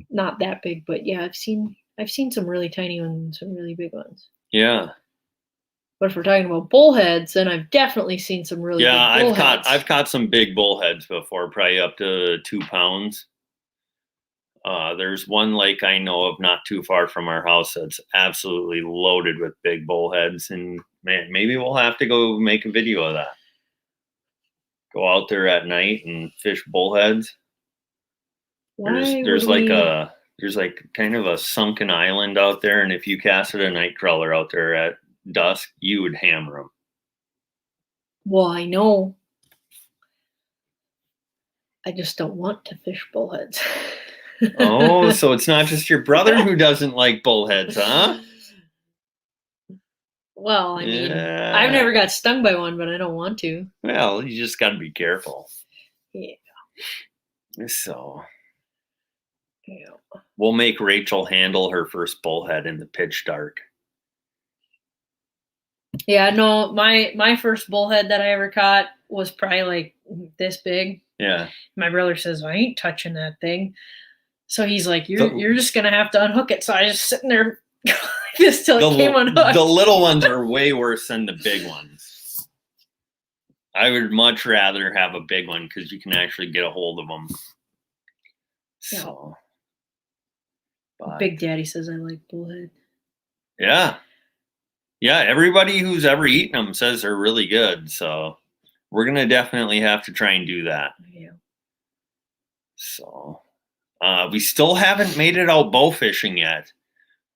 not that big, but yeah, I've seen some really tiny ones and some really big ones. Yeah. But if we're talking about bullheads, then I've definitely seen some really big bullheads. I've caught some big bullheads before, probably up to 2 pounds. There's one lake I know of not too far from our house that's absolutely loaded with big bullheads, and man, maybe we'll have to go make a video of that. Go out there at night and fish bullheads. There's like kind of a sunken island out there, and if you casted a night crawler out there at dusk, you would hammer them. Well, I know. I just don't want to fish bullheads. Oh, so it's not just your brother who doesn't like bullheads, huh? Well, I mean, I've never got stung by one, but I don't want to. Well, you just got to be careful. Yeah. So, yeah. We'll make Rachel handle her first bullhead in the pitch dark. Yeah, no, my first bullhead that I ever caught was probably like this big. Yeah. My brother says, I ain't touching that thing. So he's like, you're just gonna have to unhook it. So I was just sitting there just till it came unhooked. The little ones are way worse than the big ones. I would much rather have a big one because you can actually get a hold of them. So, Big Daddy says I like bullhead. Yeah. Yeah, everybody who's ever eaten them says they're really good. So we're going to definitely have to try and do that. Yeah. So we still haven't made it out bow fishing yet.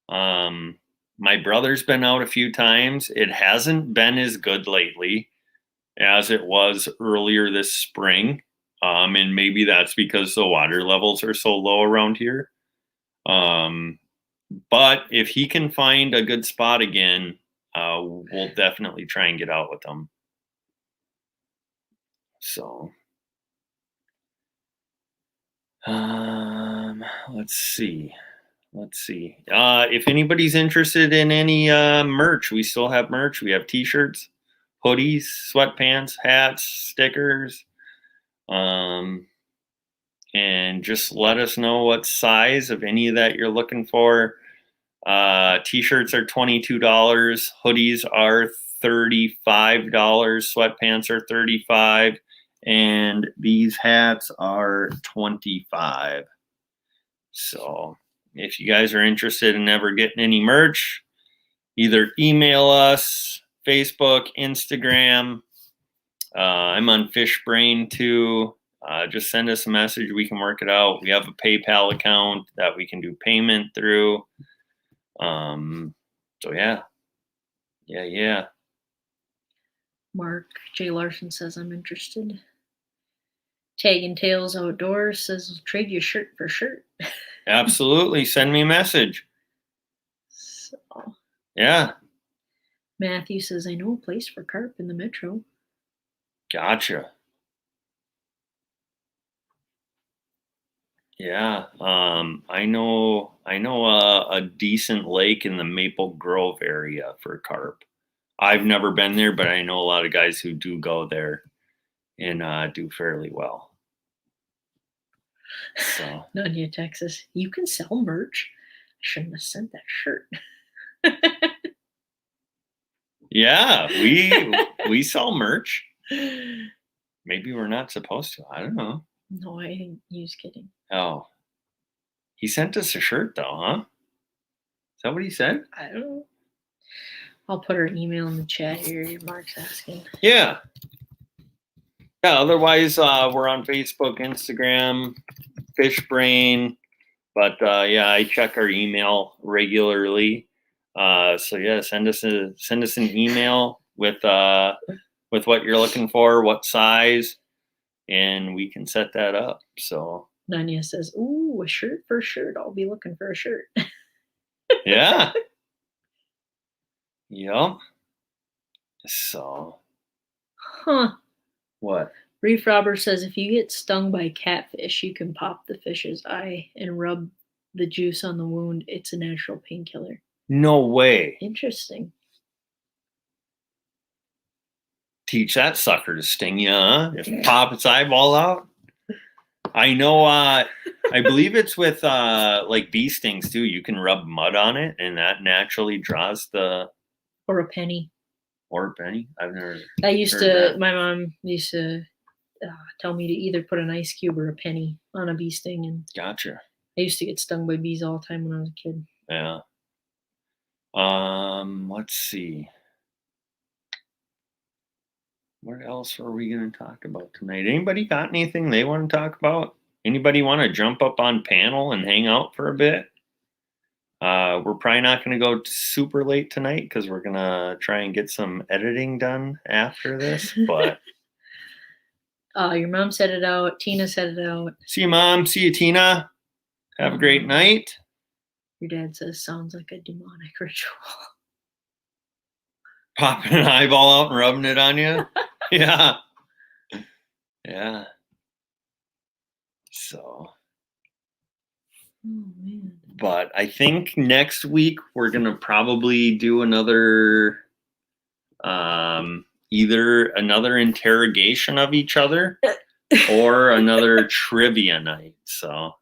My brother's been out a few times. It hasn't been as good lately as it was earlier this spring. And maybe that's because the water levels are so low around here. But if he can find a good spot again, we'll definitely try and get out with them. So, let's see. If anybody's interested in any merch, we still have merch. We have t-shirts, hoodies, sweatpants, hats, stickers. And just let us know what size of any of that you're looking for. T-shirts are $22. Hoodies are $35. Sweatpants are $35. And these hats are $25. So if you guys are interested in ever getting any merch, either email us, Facebook, Instagram. I'm on Fishbrain too. Just send us a message. We can work it out. We have a PayPal account that we can do payment through. So yeah. Mark J. Larson says I'm interested. Tagging Tails Outdoors says I'll trade you shirt for shirt. Absolutely. Send me a message. So, yeah. Matthew says I know a place for carp in the metro. Gotcha. Yeah, I know a decent lake in the Maple Grove area for carp. I've never been there, but I know a lot of guys who do go there and do fairly well. So, Nunya, Texas, you can sell merch. I shouldn't have sent that shirt. Yeah, we sell merch. Maybe we're not supposed to. I don't know. No, I think he was kidding. Oh. He sent us a shirt though, huh? Is that what he said? I don't know. I'll put her email in the chat here. Mark's asking. Yeah. Yeah, otherwise we're on Facebook, Instagram, fish brain. But yeah, I check our email regularly. So yeah, send us an email with what you're looking for, what size, and we can set that up. So Nanya says, "Ooh, a shirt for shirt. I'll be looking for a shirt." yeah. Yep. So Huh. what? Reef Robber says if you get stung by catfish, you can pop the fish's eye and rub the juice on the wound. It's a natural painkiller. No way. Interesting. Teach that sucker to sting you, huh? If pop its eyeball out. I know. I believe it's with like bee stings too. You can rub mud on it, and that naturally draws the. Or a penny. Or a penny. I've never. My mom used to tell me to either put an ice cube or a penny on a bee sting, and Gotcha. I used to get stung by bees all the time when I was a kid. Yeah. Let's see. What else are we going to talk about tonight? Anybody got anything they want to talk about? Anybody want to jump up on panel and hang out for a bit? We're probably not going to go super late tonight because we're going to try and get some editing done after this. But your mom said it out. Tina said it out. See you, Mom. See you, Tina. Have a great night. Your dad says, sounds like a demonic ritual. Popping an eyeball out and rubbing it on you? Yeah. Yeah. So. Oh, man. But I think next week we're going to probably do another, either another interrogation of each other or another trivia night. So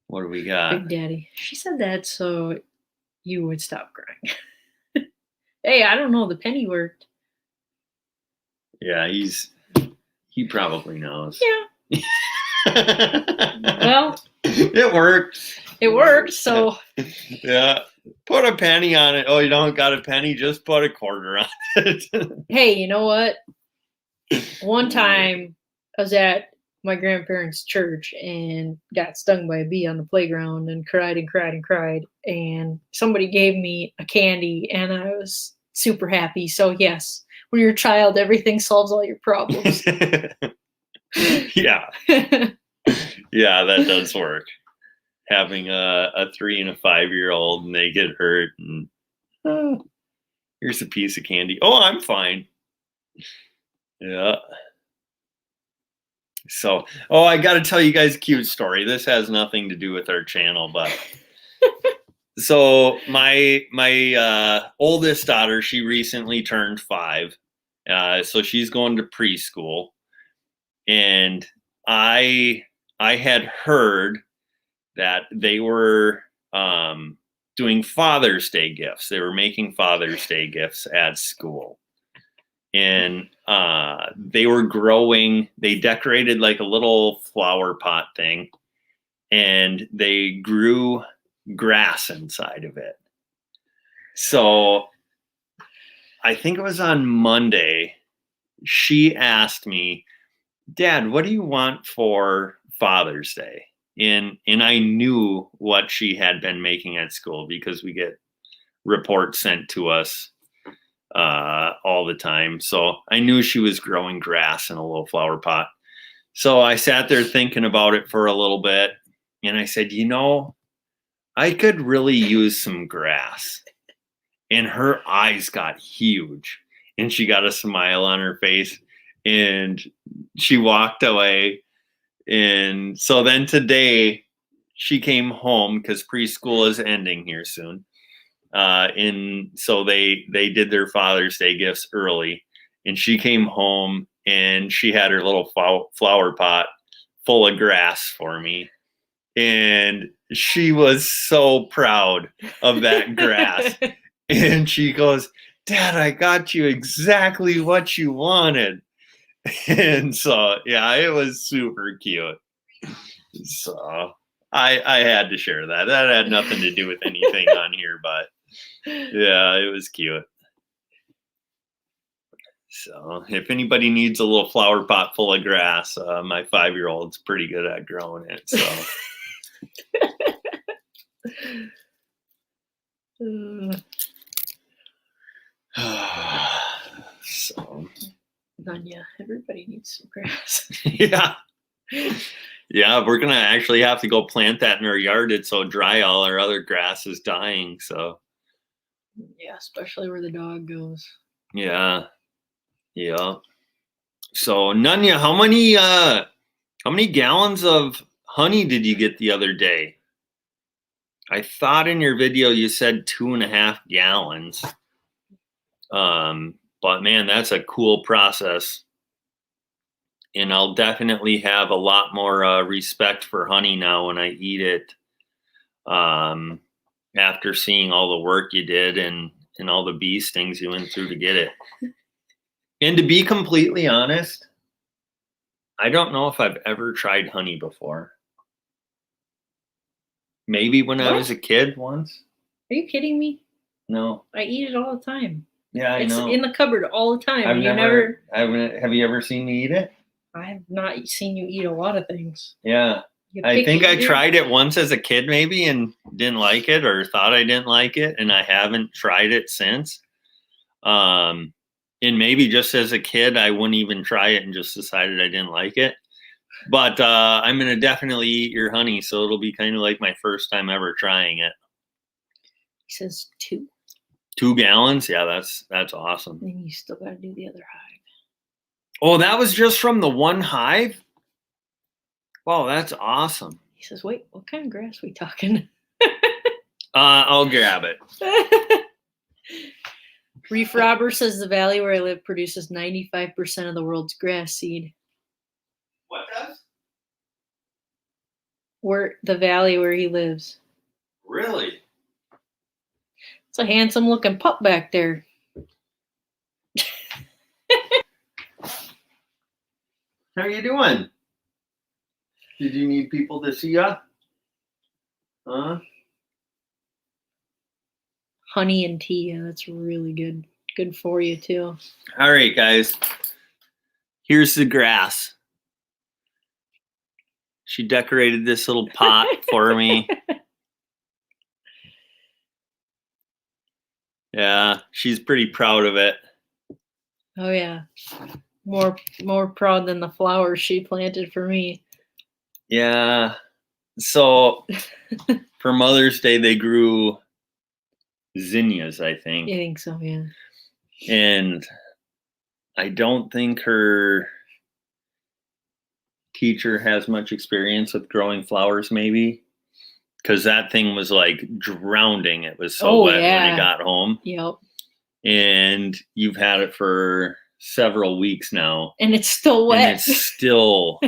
what do we got? Big Daddy. She said that so you would stop crying. Hey, I don't know. The penny worked. Yeah, he probably knows. Yeah. Well, it worked. It worked, so. Yeah. Put a penny on it. Oh, you don't got a penny? Just put a quarter on it. Hey, you know what? One time I was at my grandparents' church and got stung by a bee on the playground and cried and cried and cried. And somebody gave me a candy and I was super happy. So, yes, when you're a child, everything solves all your problems. Yeah. Yeah, that does work. Having a 3 and a 5-year-old and they get hurt and here's a piece of candy. Oh, I'm fine. Yeah. So, I got to tell you guys a cute story. This has nothing to do with our channel, but so my oldest daughter, she recently turned 5. So she's going to preschool, and I had heard that they were doing Father's Day gifts. They were making Father's Day gifts at school. And they were growing, they decorated like a little flower pot thing, and they grew grass inside of it. So I think it was on Monday, she asked me, Dad, what do you want for Father's Day? And I knew what she had been making at school because we get reports sent to us all the time. So I knew she was growing grass in a little flower pot. So I sat there thinking about it for a little bit, and I said, I could really use some grass. And her eyes got huge, and she got a smile on her face, and she walked away. And so then today she came home because preschool is ending here soon. And so they did their Father's Day gifts early, and she came home and she had her little flower pot full of grass for me. And she was so proud of that grass. And she goes, Dad, I got you exactly what you wanted. And so, yeah, it was super cute. So I had to share that. That had nothing to do with anything on here, but yeah, it was cute. So if anybody needs a little flower pot full of grass, my 5-year-old's pretty good at growing it. So. So. None, yeah. Everybody needs some grass. Yeah. Yeah, we're gonna actually have to go plant that in our yard. It's so dry, all our other grass is dying. So. Yeah, especially where the dog goes. Yeah. Yeah. So Nunya, how many gallons of honey did you get the other day? I thought in your video you said 2.5 gallons. But man, that's a cool process. And I'll definitely have a lot more respect for honey now when I eat it. After seeing all the work you did and all the bee stings you went through to get it. And to be completely honest, I don't know if I've ever tried honey before. Maybe when I was a kid once. Are you kidding me? No. I eat it all the time. Yeah, it's know. in the cupboard all the time. Have you ever seen me eat it? I have not seen you eat a lot of things. Yeah. I think I tried it once as a kid maybe and didn't like it or thought I didn't like it, and I haven't tried it since. And maybe just as a kid I wouldn't even try it and just decided I didn't like it. But I'm going to definitely eat your honey, so it'll be kind of like my first time ever trying it. He says 2. 2 gallons? Yeah, that's awesome. And you still got to do the other hive. Oh, that was just from the one hive? Wow, that's awesome. He says, wait, what kind of grass are we talking? I'll grab it. Reef Robber says the valley where I live produces 95% of the world's grass seed. What does? Where the valley where he lives. Really? It's a handsome looking pup back there. How you doing? Did you need people to see ya? Huh? Honey and tea, yeah, that's really good. Good for you too. All right, guys. Here's the grass. She decorated this little pot for me. Yeah, she's pretty proud of it. Oh yeah. More proud than the flowers she planted for me. Yeah. So for Mother's Day they grew zinnias, I think. I think so, yeah. And I don't think her teacher has much experience with growing flowers, maybe. Because that thing was like drowning. It was so wet when it got home. Yep. And you've had it for several weeks now. And it's still wet. And it's still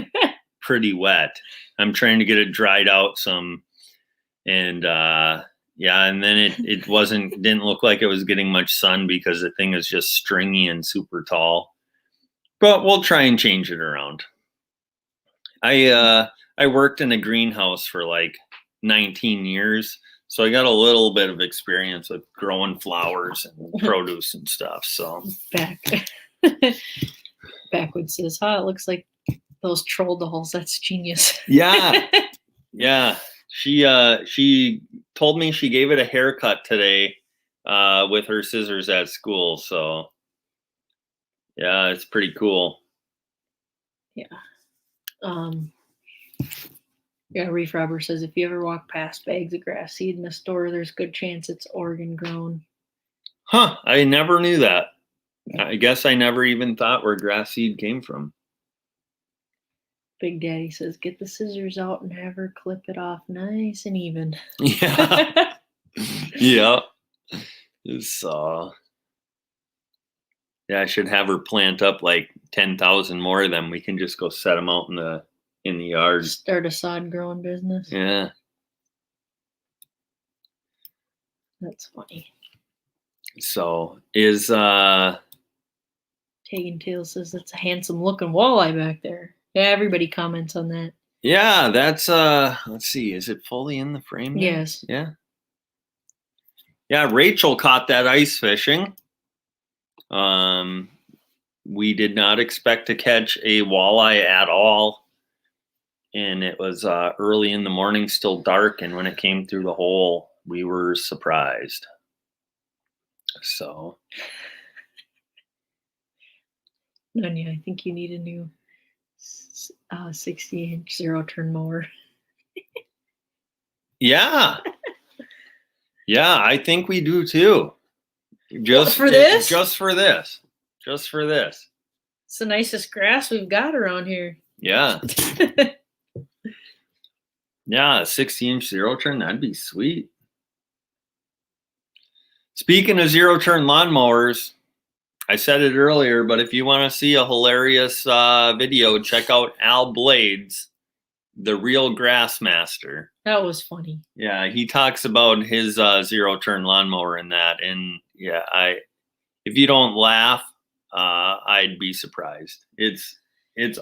pretty wet. I'm trying to get it dried out some. And yeah, and then it didn't look like it was getting much sun because the thing is just stringy and super tall. But we'll try and change it around. I worked in a greenhouse for like 19 years, so I got a little bit of experience with growing flowers and produce and stuff. So Backwoods says, "Huh, it looks like those troll dolls. That's genius." Yeah, yeah. She told me she gave it a haircut today with her scissors at school. So yeah, it's pretty cool. Yeah. Yeah, Reef Robber says if you ever walk past bags of grass seed in a store, there's a good chance it's Oregon grown. Huh, I never knew that. I guess I never even thought where grass seed came from. Big Daddy says, get the scissors out and have her clip it off nice and even. Yeah. Yeah. So, yeah, I should have her plant up like 10,000 more of them. We can just go set them out in the yard. Start a sod growing business. Yeah. That's funny. So is Taking Tail says that's a handsome looking walleye back there. Yeah, everybody comments on that. Yeah, that's let's see, is it fully in the frame now? Yes. Yeah. Yeah, Rachel caught that ice fishing. we did not expect to catch a walleye at all. And it was early in the morning, still dark. And when it came through the hole, we were surprised. So. Nanya, I think you need a new 60-inch zero-turn mower. Yeah. Yeah, I think we do too. Just for this? Just for this. Just for this. It's the nicest grass we've got around here. Yeah. Yeah, a 60-inch zero-turn, that'd be sweet. Speaking of zero-turn lawnmowers, I said it earlier, but if you want to see a hilarious video, check out Al Blades, the real grass master. That was funny. Yeah, he talks about his zero-turn lawnmower in that, and yeah, if you don't laugh, I'd be surprised. It's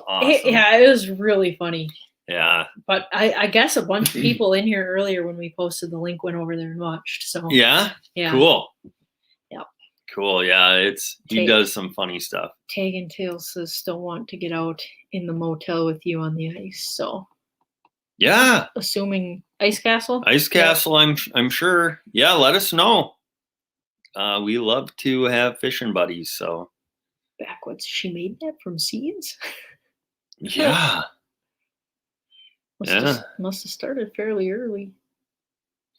awesome. Yeah, it was really funny. Yeah, but I guess a bunch of people in here earlier when we posted the link went over there and watched. So yeah, cool. Yeah, cool. Yeah, he does some funny stuff. Tag and Tail says still want to get out in the motel with you on the ice. So yeah, assuming Ice Castle. Ice Castle, I'm sure. Yeah, let us know. We love to have fishing buddies. So backwoods, she made that from seeds. Yeah. Must have started fairly early.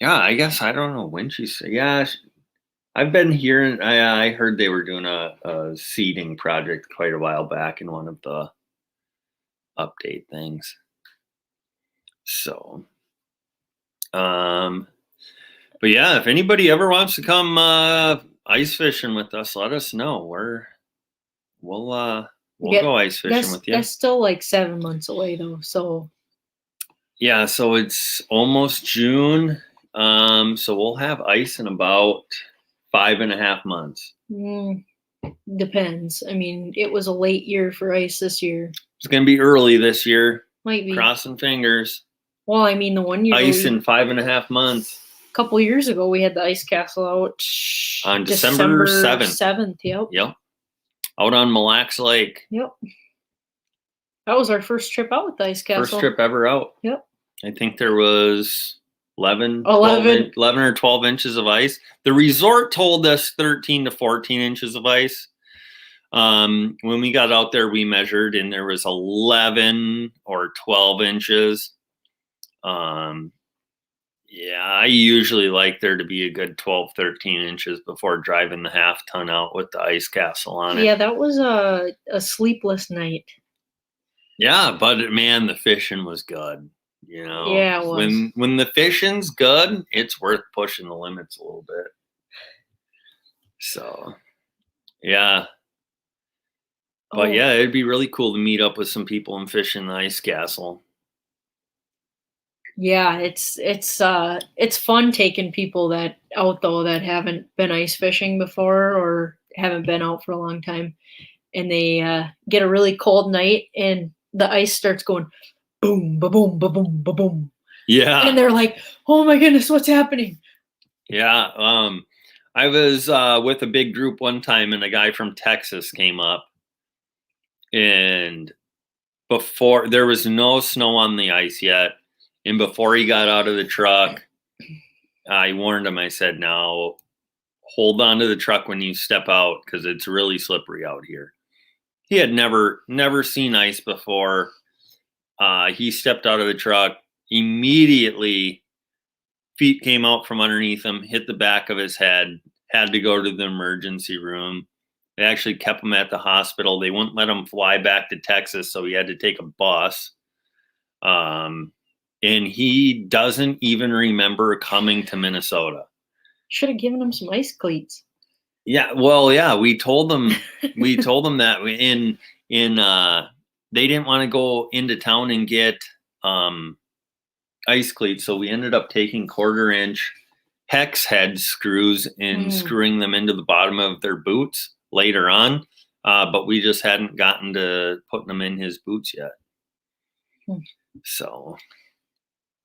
Yeah, I guess I don't know when she said. Yeah, I've been hearing. I heard they were doing a seeding project quite a while back in one of the update things. So, but yeah, if anybody ever wants to come ice fishing with us, let us know. We'll go ice fishing with you. That's still like 7 months away though. So. Yeah, so it's almost June. So we'll have ice in about 5.5 months. Depends. I mean, it was a late year for ice this year. It's gonna be early this year. Might be. Crossing fingers. Well, I mean, the one year ice in 5.5 months. A couple years ago, we had the Ice Castle out on December 7th. 7th. Yep. Out on Mille Lacs Lake. Yep. That was our first trip out with the Ice Castle. First trip ever out. Yep. I think there was 11 or 12 inches of ice. The resort told us 13 to 14 inches of ice. When we got out there, we measured and there was 11 or 12 inches. Yeah, I usually like there to be a good 12, 13 inches before driving the half ton out with the Ice Castle on it. Yeah, that was a sleepless night. Yeah, but man, the fishing was good. You know, yeah, it was. When the fishing's good, it's worth pushing the limits a little bit. So, yeah. But yeah, it'd be really cool to meet up with some people and fish in the Ice Castle. Yeah, it's fun taking people that haven't been ice fishing before or haven't been out for a long time, and they get a really cold night and the ice starts going boom, ba boom, ba boom, ba boom. Yeah, and they're like, "Oh my goodness, what's happening?" Yeah, I was with a big group one time, and a guy from Texas came up, and before there was no snow on the ice yet. And before he got out of the truck, I warned him. I said, now hold on to the truck when you step out because it's really slippery out here. He had never seen ice before. He stepped out of the truck. Immediately, feet came out from underneath him, hit the back of his head, had to go to the emergency room. They actually kept him at the hospital. They wouldn't let him fly back to Texas, so he had to take a bus. And he doesn't even remember coming to Minnesota. Should have given him some ice cleats. Yeah, well, yeah, we told them that in they didn't want to go into town and get ice cleats, so we ended up taking 1/4-inch hex head screws and screwing them into the bottom of their boots later on. But we just hadn't gotten to putting them in his boots yet. So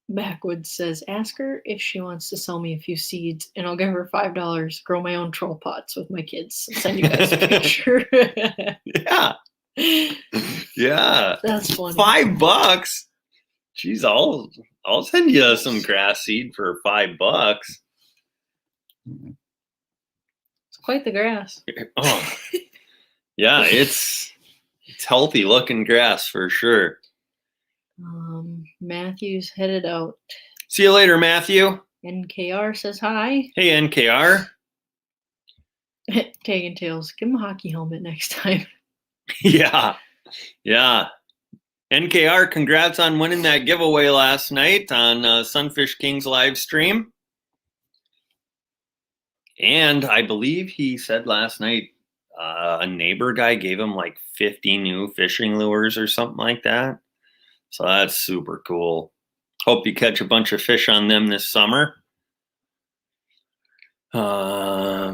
Backwoods says, ask her if she wants to sell me a few seeds and I'll give her $5. Grow my own troll pots with my kids. I'll send you guys a picture. Yeah. Yeah. That's funny. $5. Jeez, I'll send you some grass seed for $5. It's quite the grass. Oh. Yeah, it's healthy looking grass for sure. Matthew's headed out. See you later, Matthew. NKR says hi. Hey, NKR. Taking tails. Give him a hockey helmet next time. Yeah. NKR, congrats on winning that giveaway last night on Sunfish King's live stream. And I believe he said last night a neighbor guy gave him like 50 new fishing lures or something like that. So that's super cool. Hope you catch a bunch of fish on them this summer. Yeah.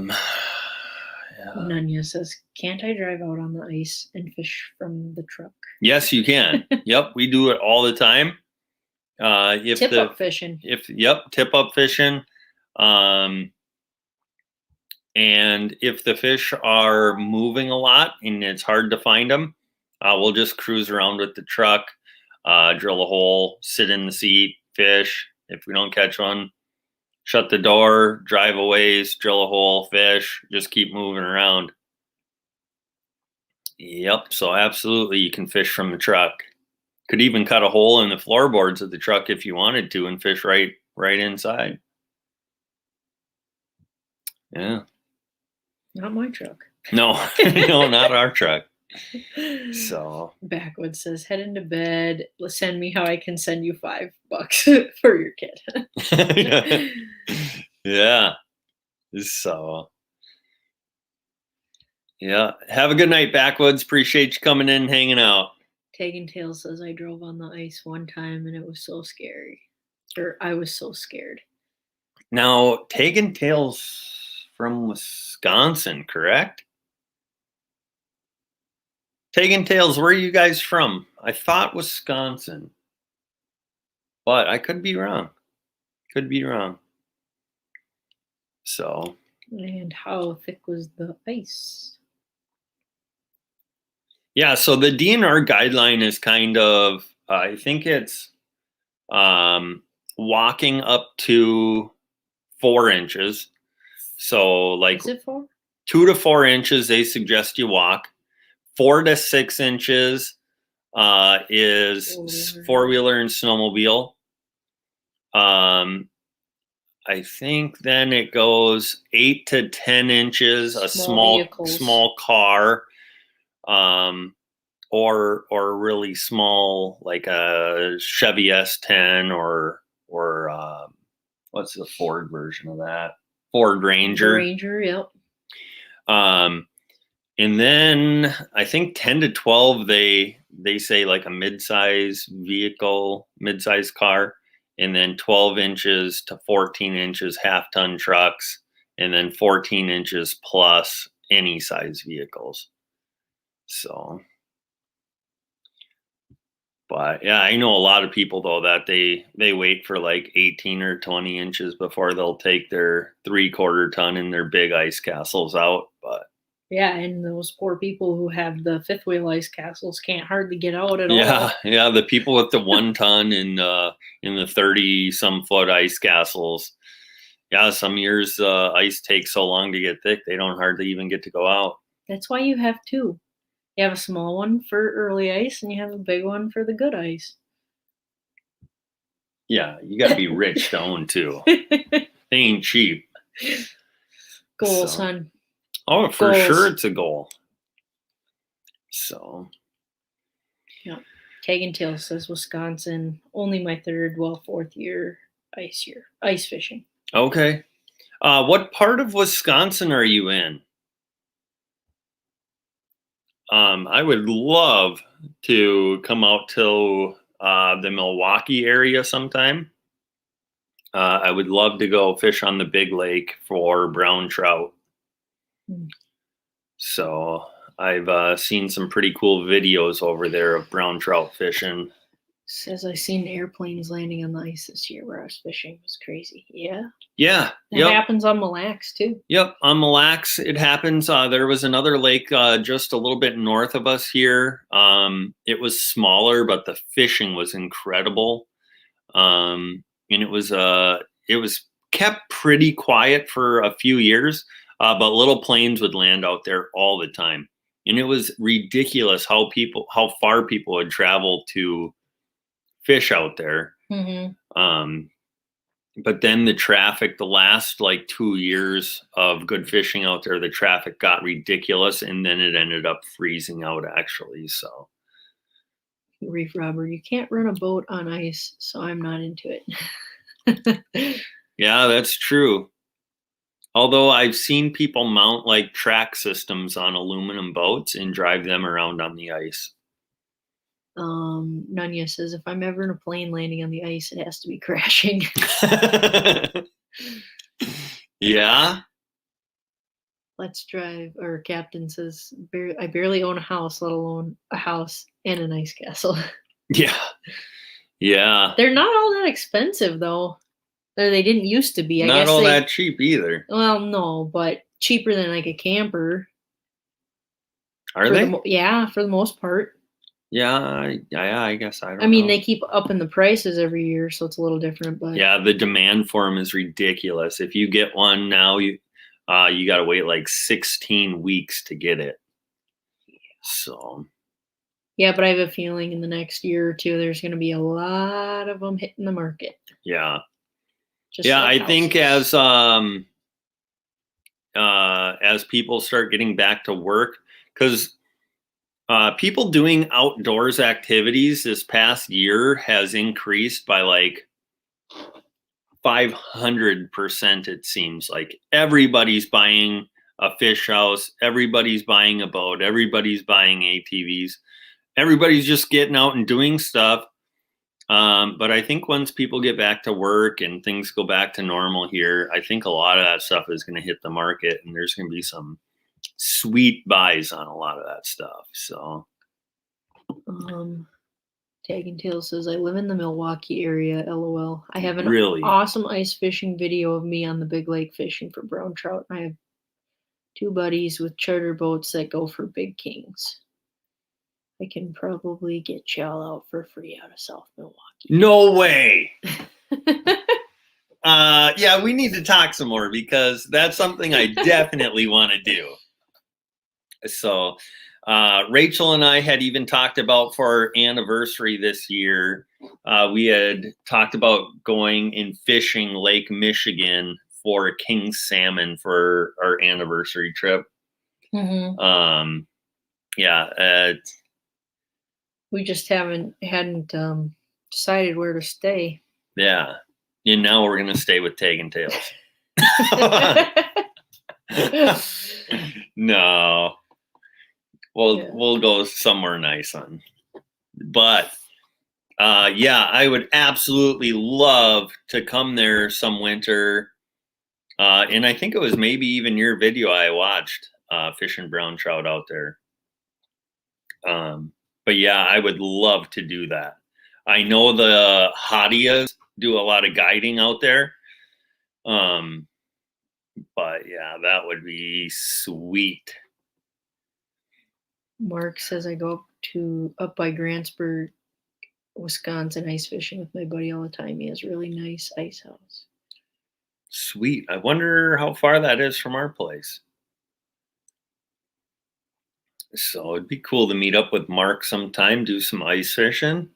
Nunya says, can't I drive out on the ice and fish from the truck? Yes, you can. Yep, we do it all the time. Tip-up fishing. Tip-up fishing. And if the fish are moving a lot and it's hard to find them, we'll just cruise around with the truck. Drill a hole, sit in the seat, fish. If we don't catch one, shut the door, drive a ways, drill a hole, fish, just keep moving around. Yep, so absolutely you can fish from the truck. Could even cut a hole in the floorboards of the truck if you wanted to and fish right inside. Yeah. Not my truck. No, no, not our truck. So Backwoods says, head into bed. Send me how I can send you $5 for your kid. Yeah. So yeah. Have a good night, Backwoods. Appreciate you coming in and hanging out. Taking Tail says, I drove on the ice one time and it was so scary. Or I was so scared. Now, Taking Tail's from Wisconsin, correct? Taking Tails, where are you guys from? I thought Wisconsin, but I could be wrong. So. And how thick was the ice? Yeah, so the DNR guideline is kind of, I think it's walking up to 4 inches. So like is it 4? 2 to 4 inches, they suggest you walk. 4 to 6 inches is four-wheeler and snowmobile. I think then it goes 8 to 10 inches, a small car, or really small, like a Chevy S10 or what's the Ford version of that? Ford Ranger. Ranger, yep. And then I think 10 to 12, they say like a mid-size vehicle, mid-size car, and then 12 inches to 14 inches half-ton trucks, and then 14 inches plus any size vehicles. So, but yeah, I know a lot of people though that they wait for like 18 or 20 inches before they'll take their 3/4 ton and their big ice castles out, but. Yeah, and those poor people who have the 5th wheel ice castles can't hardly get out at all. Yeah, the people with the 1 ton in the 30-some foot ice castles. Yeah, some years ice takes so long to get thick, they don't hardly even get to go out. That's why you have 2. You have a small one for early ice, and you have a big one for the good ice. Yeah, you got to be rich to own 2. They ain't cheap. Goal, son. Oh, for sure it's a goal. So. Yeah. Tagging Tail says Wisconsin, only my 3rd, 4th year ice fishing. Okay. What part of Wisconsin are you in? I would love to come out to the Milwaukee area sometime. I would love to go fish on the big lake for brown trout. So I've seen some pretty cool videos over there of brown trout fishing. Says I seen airplanes landing on the ice this year where I was fishing. It was crazy. Yeah. Yeah. It happens on Mille Lacs too. Yep, on Mille Lacs it happens. There was another lake just a little bit north of us here. It was smaller, but the fishing was incredible. And it was kept pretty quiet for a few years, but little planes would land out there all the time, and it was ridiculous how far people would travel to fish out there. But then the traffic, the last like 2 years of good fishing out there, the traffic got ridiculous, and then it ended up freezing out actually. So, Reef robber, you can't run a boat on ice, so I'm not into it. yeah, that's true. Although I've seen people mount like track systems on aluminum boats and drive them around on the ice. Nunya says, if I'm ever in a plane landing on the ice, it has to be crashing. Yeah. Let's drive. Or Captain says, I barely own a house, let alone a house and an ice castle. Yeah. Yeah. They're not all that expensive though. Or they didn't used to be. I Not guess all that cheap either. Well, no, but cheaper than like a camper. Are they? Yeah, for the most part. Yeah, I guess I don't know. I mean, they keep upping the prices every year, so it's a little different. But yeah, the demand for them is ridiculous. If you get one now, you got to wait like 16 weeks to get it. So. Yeah, but I have a feeling in the next year or two, there's going to be a lot of them hitting the market. Yeah. Just yeah, like I think as people start getting back to work, because people doing outdoors activities this past year has increased by like 500%. It seems like everybody's buying a fish house, everybody's buying a boat, everybody's buying ATVs, everybody's just getting out and doing stuff. But I think once people get back to work and things go back to normal here, I think a lot of that stuff is going to hit the market, and there's going to be some sweet buys on a lot of that stuff. So, Tagging Tail says, I live in the Milwaukee area, LOL. I have an awesome ice fishing video of me on the big lake fishing for brown trout. I have 2 buddies with charter boats that go for big kings. I can probably get y'all out for free out of South Milwaukee. No way. Yeah, we need to talk some more because that's something I definitely want to do. So, Rachel and I had even talked about for our anniversary this year, we had talked about going and fishing Lake Michigan for king salmon for our anniversary trip. Yeah. We just hadn't decided where to stay. Yeah. And now we're going to stay with Tagging Tails. No. We'll go somewhere nice on. But yeah, I would absolutely love to come there some winter. And I think it was maybe even your video I watched fishing brown trout out there. But yeah, I would love to do that. I know the Hadias do a lot of guiding out there. But yeah, that would be sweet. Mark says I go up by Grantsburg, Wisconsin, ice fishing with my buddy all the time. He has a really nice ice house. Sweet. I wonder how far that is from our place. So it'd be cool to meet up with Mark sometime, do some ice fishing.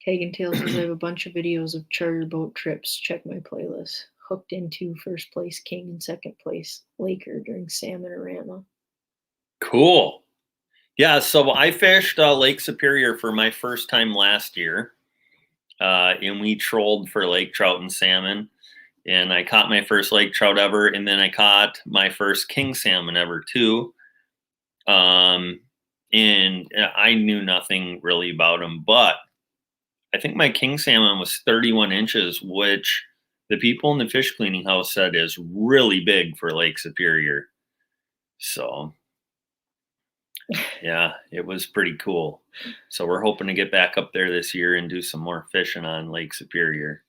Kagan Tails says I have a bunch of videos of charter boat trips. Check my playlist. Hooked into first place king and second place Laker during Salmonorama. Cool. Yeah, so I fished Lake Superior for my first time last year. And we trolled for lake trout and salmon. And I caught my first lake trout ever. And then I caught my first king salmon ever too. And I knew nothing really about them, but I think my king salmon was 31 inches, which the people in the fish cleaning house said is really big for Lake Superior. So Yeah, it was pretty cool. So we're hoping to get back up there this year and do some more fishing on Lake Superior.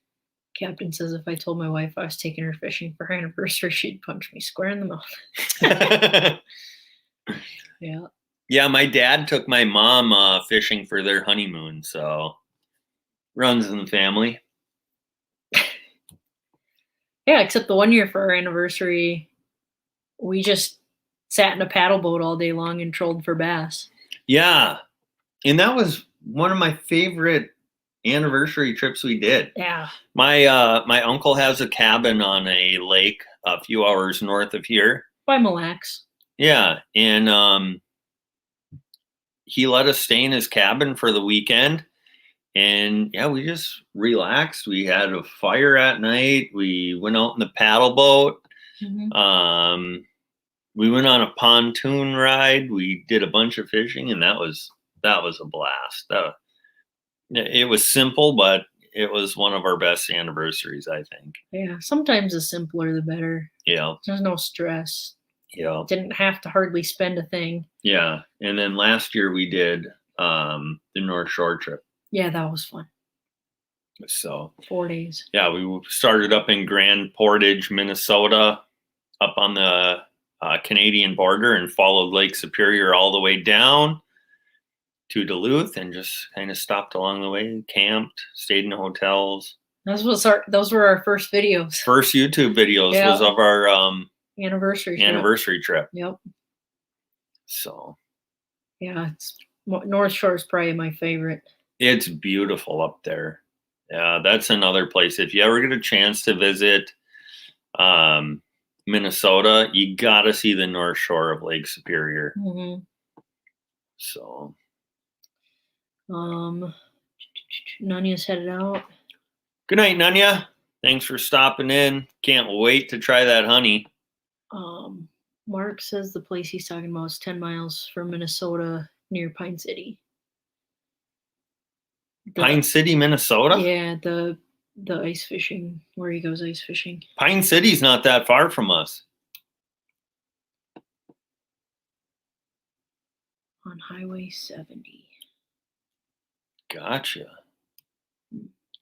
Captain says if I told my wife I was taking her fishing for her anniversary, she'd punch me square in the mouth. Yeah. Yeah, my dad took my mom fishing for their honeymoon, so runs in the family. Yeah, except the one year for our anniversary, we just sat in a paddle boat all day long and trolled for bass. Yeah, and that was one of my favorite anniversary trips we did. Yeah. My uncle has a cabin on a lake a few hours north of here. By Mille Lacs. Yeah, and he let us stay in his cabin for the weekend. And yeah, we just relaxed. We had a fire at night. We went out in the paddle boat. Mhm. We went on a pontoon ride. We did a bunch of fishing, and that was a blast. It was simple, but it was one of our best anniversaries, I think. Yeah, sometimes the simpler the better. Yeah, There's no stress. yeah, Didn't have to hardly spend a thing. yeah. And then last year we did the North Shore trip. Yeah, that was fun. So 4 days. yeah, we started up in Grand Portage, Minnesota, up on the Canadian border, and followed Lake Superior all the way down to Duluth, and just kind of stopped along the way, camped, stayed in hotels. Those were our first videos. First YouTube videos Yeah. was of our Anniversary trip. Yep. So Yeah, North Shore is probably my favorite. it's beautiful up there. Yeah, that's another place. If you ever get a chance to visit Minnesota, you got to see the North Shore of Lake Superior. Mm-hmm. So, Nanya's headed out. good night, Nanya. Thanks for stopping in. Can't wait to try that honey. Mark says the place he's talking about is 10 miles from Minnesota near Pine City. Pine City, Minnesota? Yeah, the ice fishing, where he goes ice fishing. Pine City's not that far from us. On Highway 70. Gotcha.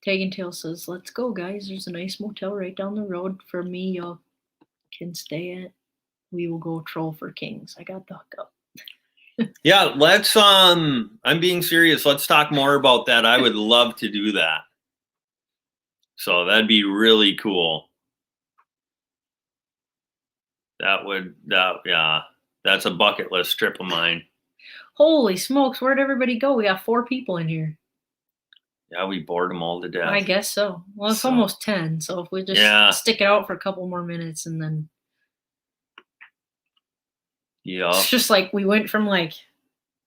Tagging Tail says, let's go, guys. There's a nice motel right down the road for me. Y'all can stay at. We will go troll for kings. I got the hookup. Yeah, let's I'm being serious. Let's talk more about that. I would love to do that. So that'd be really cool. Yeah, that's a bucket list trip of mine. Holy smokes, where'd everybody go? We got 4 people in here. Yeah, we bored them all to death. I guess so. Well, it's almost 10, so if we just stick it out for a couple more minutes and then yeah, it's just like we went from like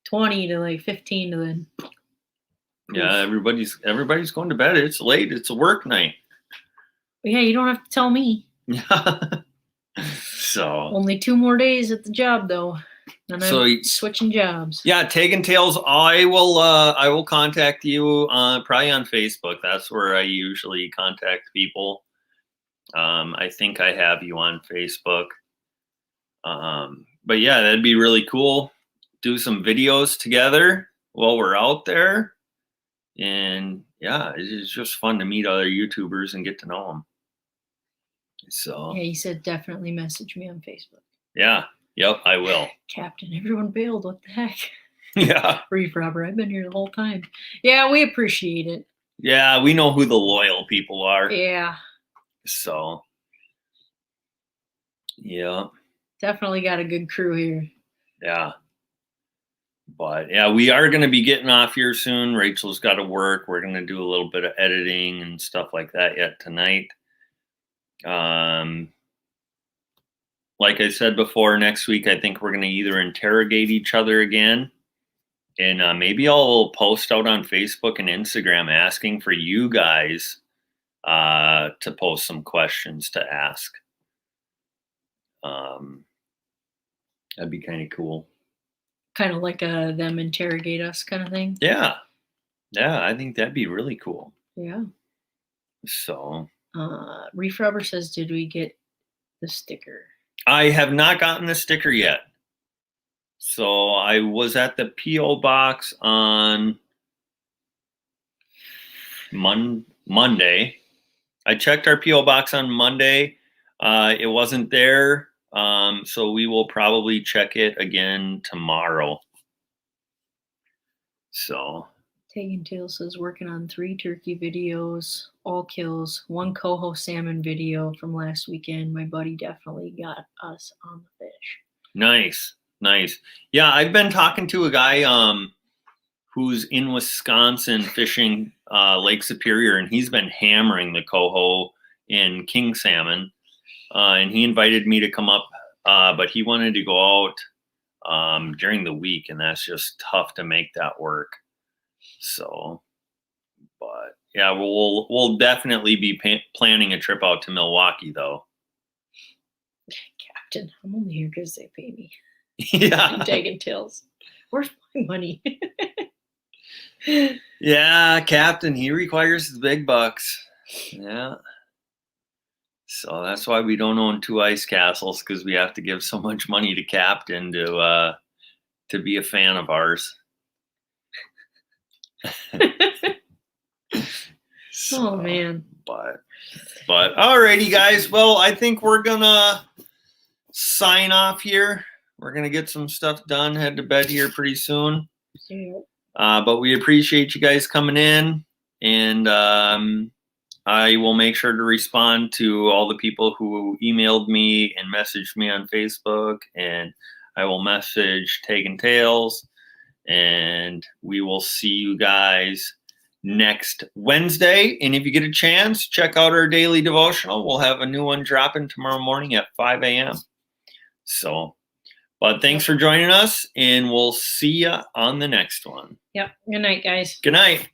20 to like 15 to then. Yeah, everybody's going to bed. It's late. It's a work night. Yeah, you don't have to tell me. Yeah. So only 2 more days at the job though. And I'm switching jobs. Yeah, Tagging Tails, I will contact you probably on Facebook. That's where I usually contact people. I think I have you on Facebook. But yeah, that'd be really cool. Do some videos together while we're out there. And yeah, it's just fun to meet other YouTubers and get to know them. So yeah, he said definitely message me on Facebook. Yeah, yep, I will. Captain, everyone bailed. What the heck? Yeah. Reef Robber, I've been here the whole time. Yeah, we appreciate it. Yeah, we know who the loyal people are. Yeah. So yeah. Definitely got a good crew here. Yeah. But yeah, we are going to be getting off here soon. Rachel's got to work. We're going to do a little bit of editing and stuff like that yet tonight. Like I said before, next week I think we're going to either interrogate each other again, and maybe I'll post out on Facebook and Instagram asking for you guys to post some questions to ask. That'd be kind of cool. Kind of like a them interrogate us kind of thing. Yeah. Yeah, I think that'd be really cool. Yeah. So Reef Rubber says, did we get the sticker? I have not gotten the sticker yet. So I was at the P.O. box on Monday. I checked our P.O. box on Monday. It wasn't there. So we will probably check it again tomorrow. So Taking Tail says working on 3 turkey videos, all kills, 1 coho salmon video from last weekend. My buddy definitely got us on the fish. nice. Yeah, I've been talking to a guy who's in Wisconsin fishing Lake Superior, and he's been hammering the coho and king salmon. And he invited me to come up, but he wanted to go out during the week, and that's just tough to make that work. So, but yeah, we'll definitely be planning a trip out to Milwaukee, though. Captain, I'm only here because they pay me. Yeah, I'm taking Tails. Where's my money? Yeah, Captain, he requires his big bucks. Yeah. So that's why we don't own 2 ice castles, because we have to give so much money to Captain to be a fan of ours. Oh man. But alrighty, guys. Well, I think we're gonna sign off here. We're gonna get some stuff done, head to bed here pretty soon. Yeah. But we appreciate you guys coming in, and I will make sure to respond to all the people who emailed me and messaged me on Facebook, and I will message Taking Tails, and we will see you guys next Wednesday. And if you get a chance, check out our daily devotional. We'll have a new one dropping tomorrow morning at 5 a.m. So, but thanks for joining us, and we'll see you on the next one. Yep. Good night, guys. Good night.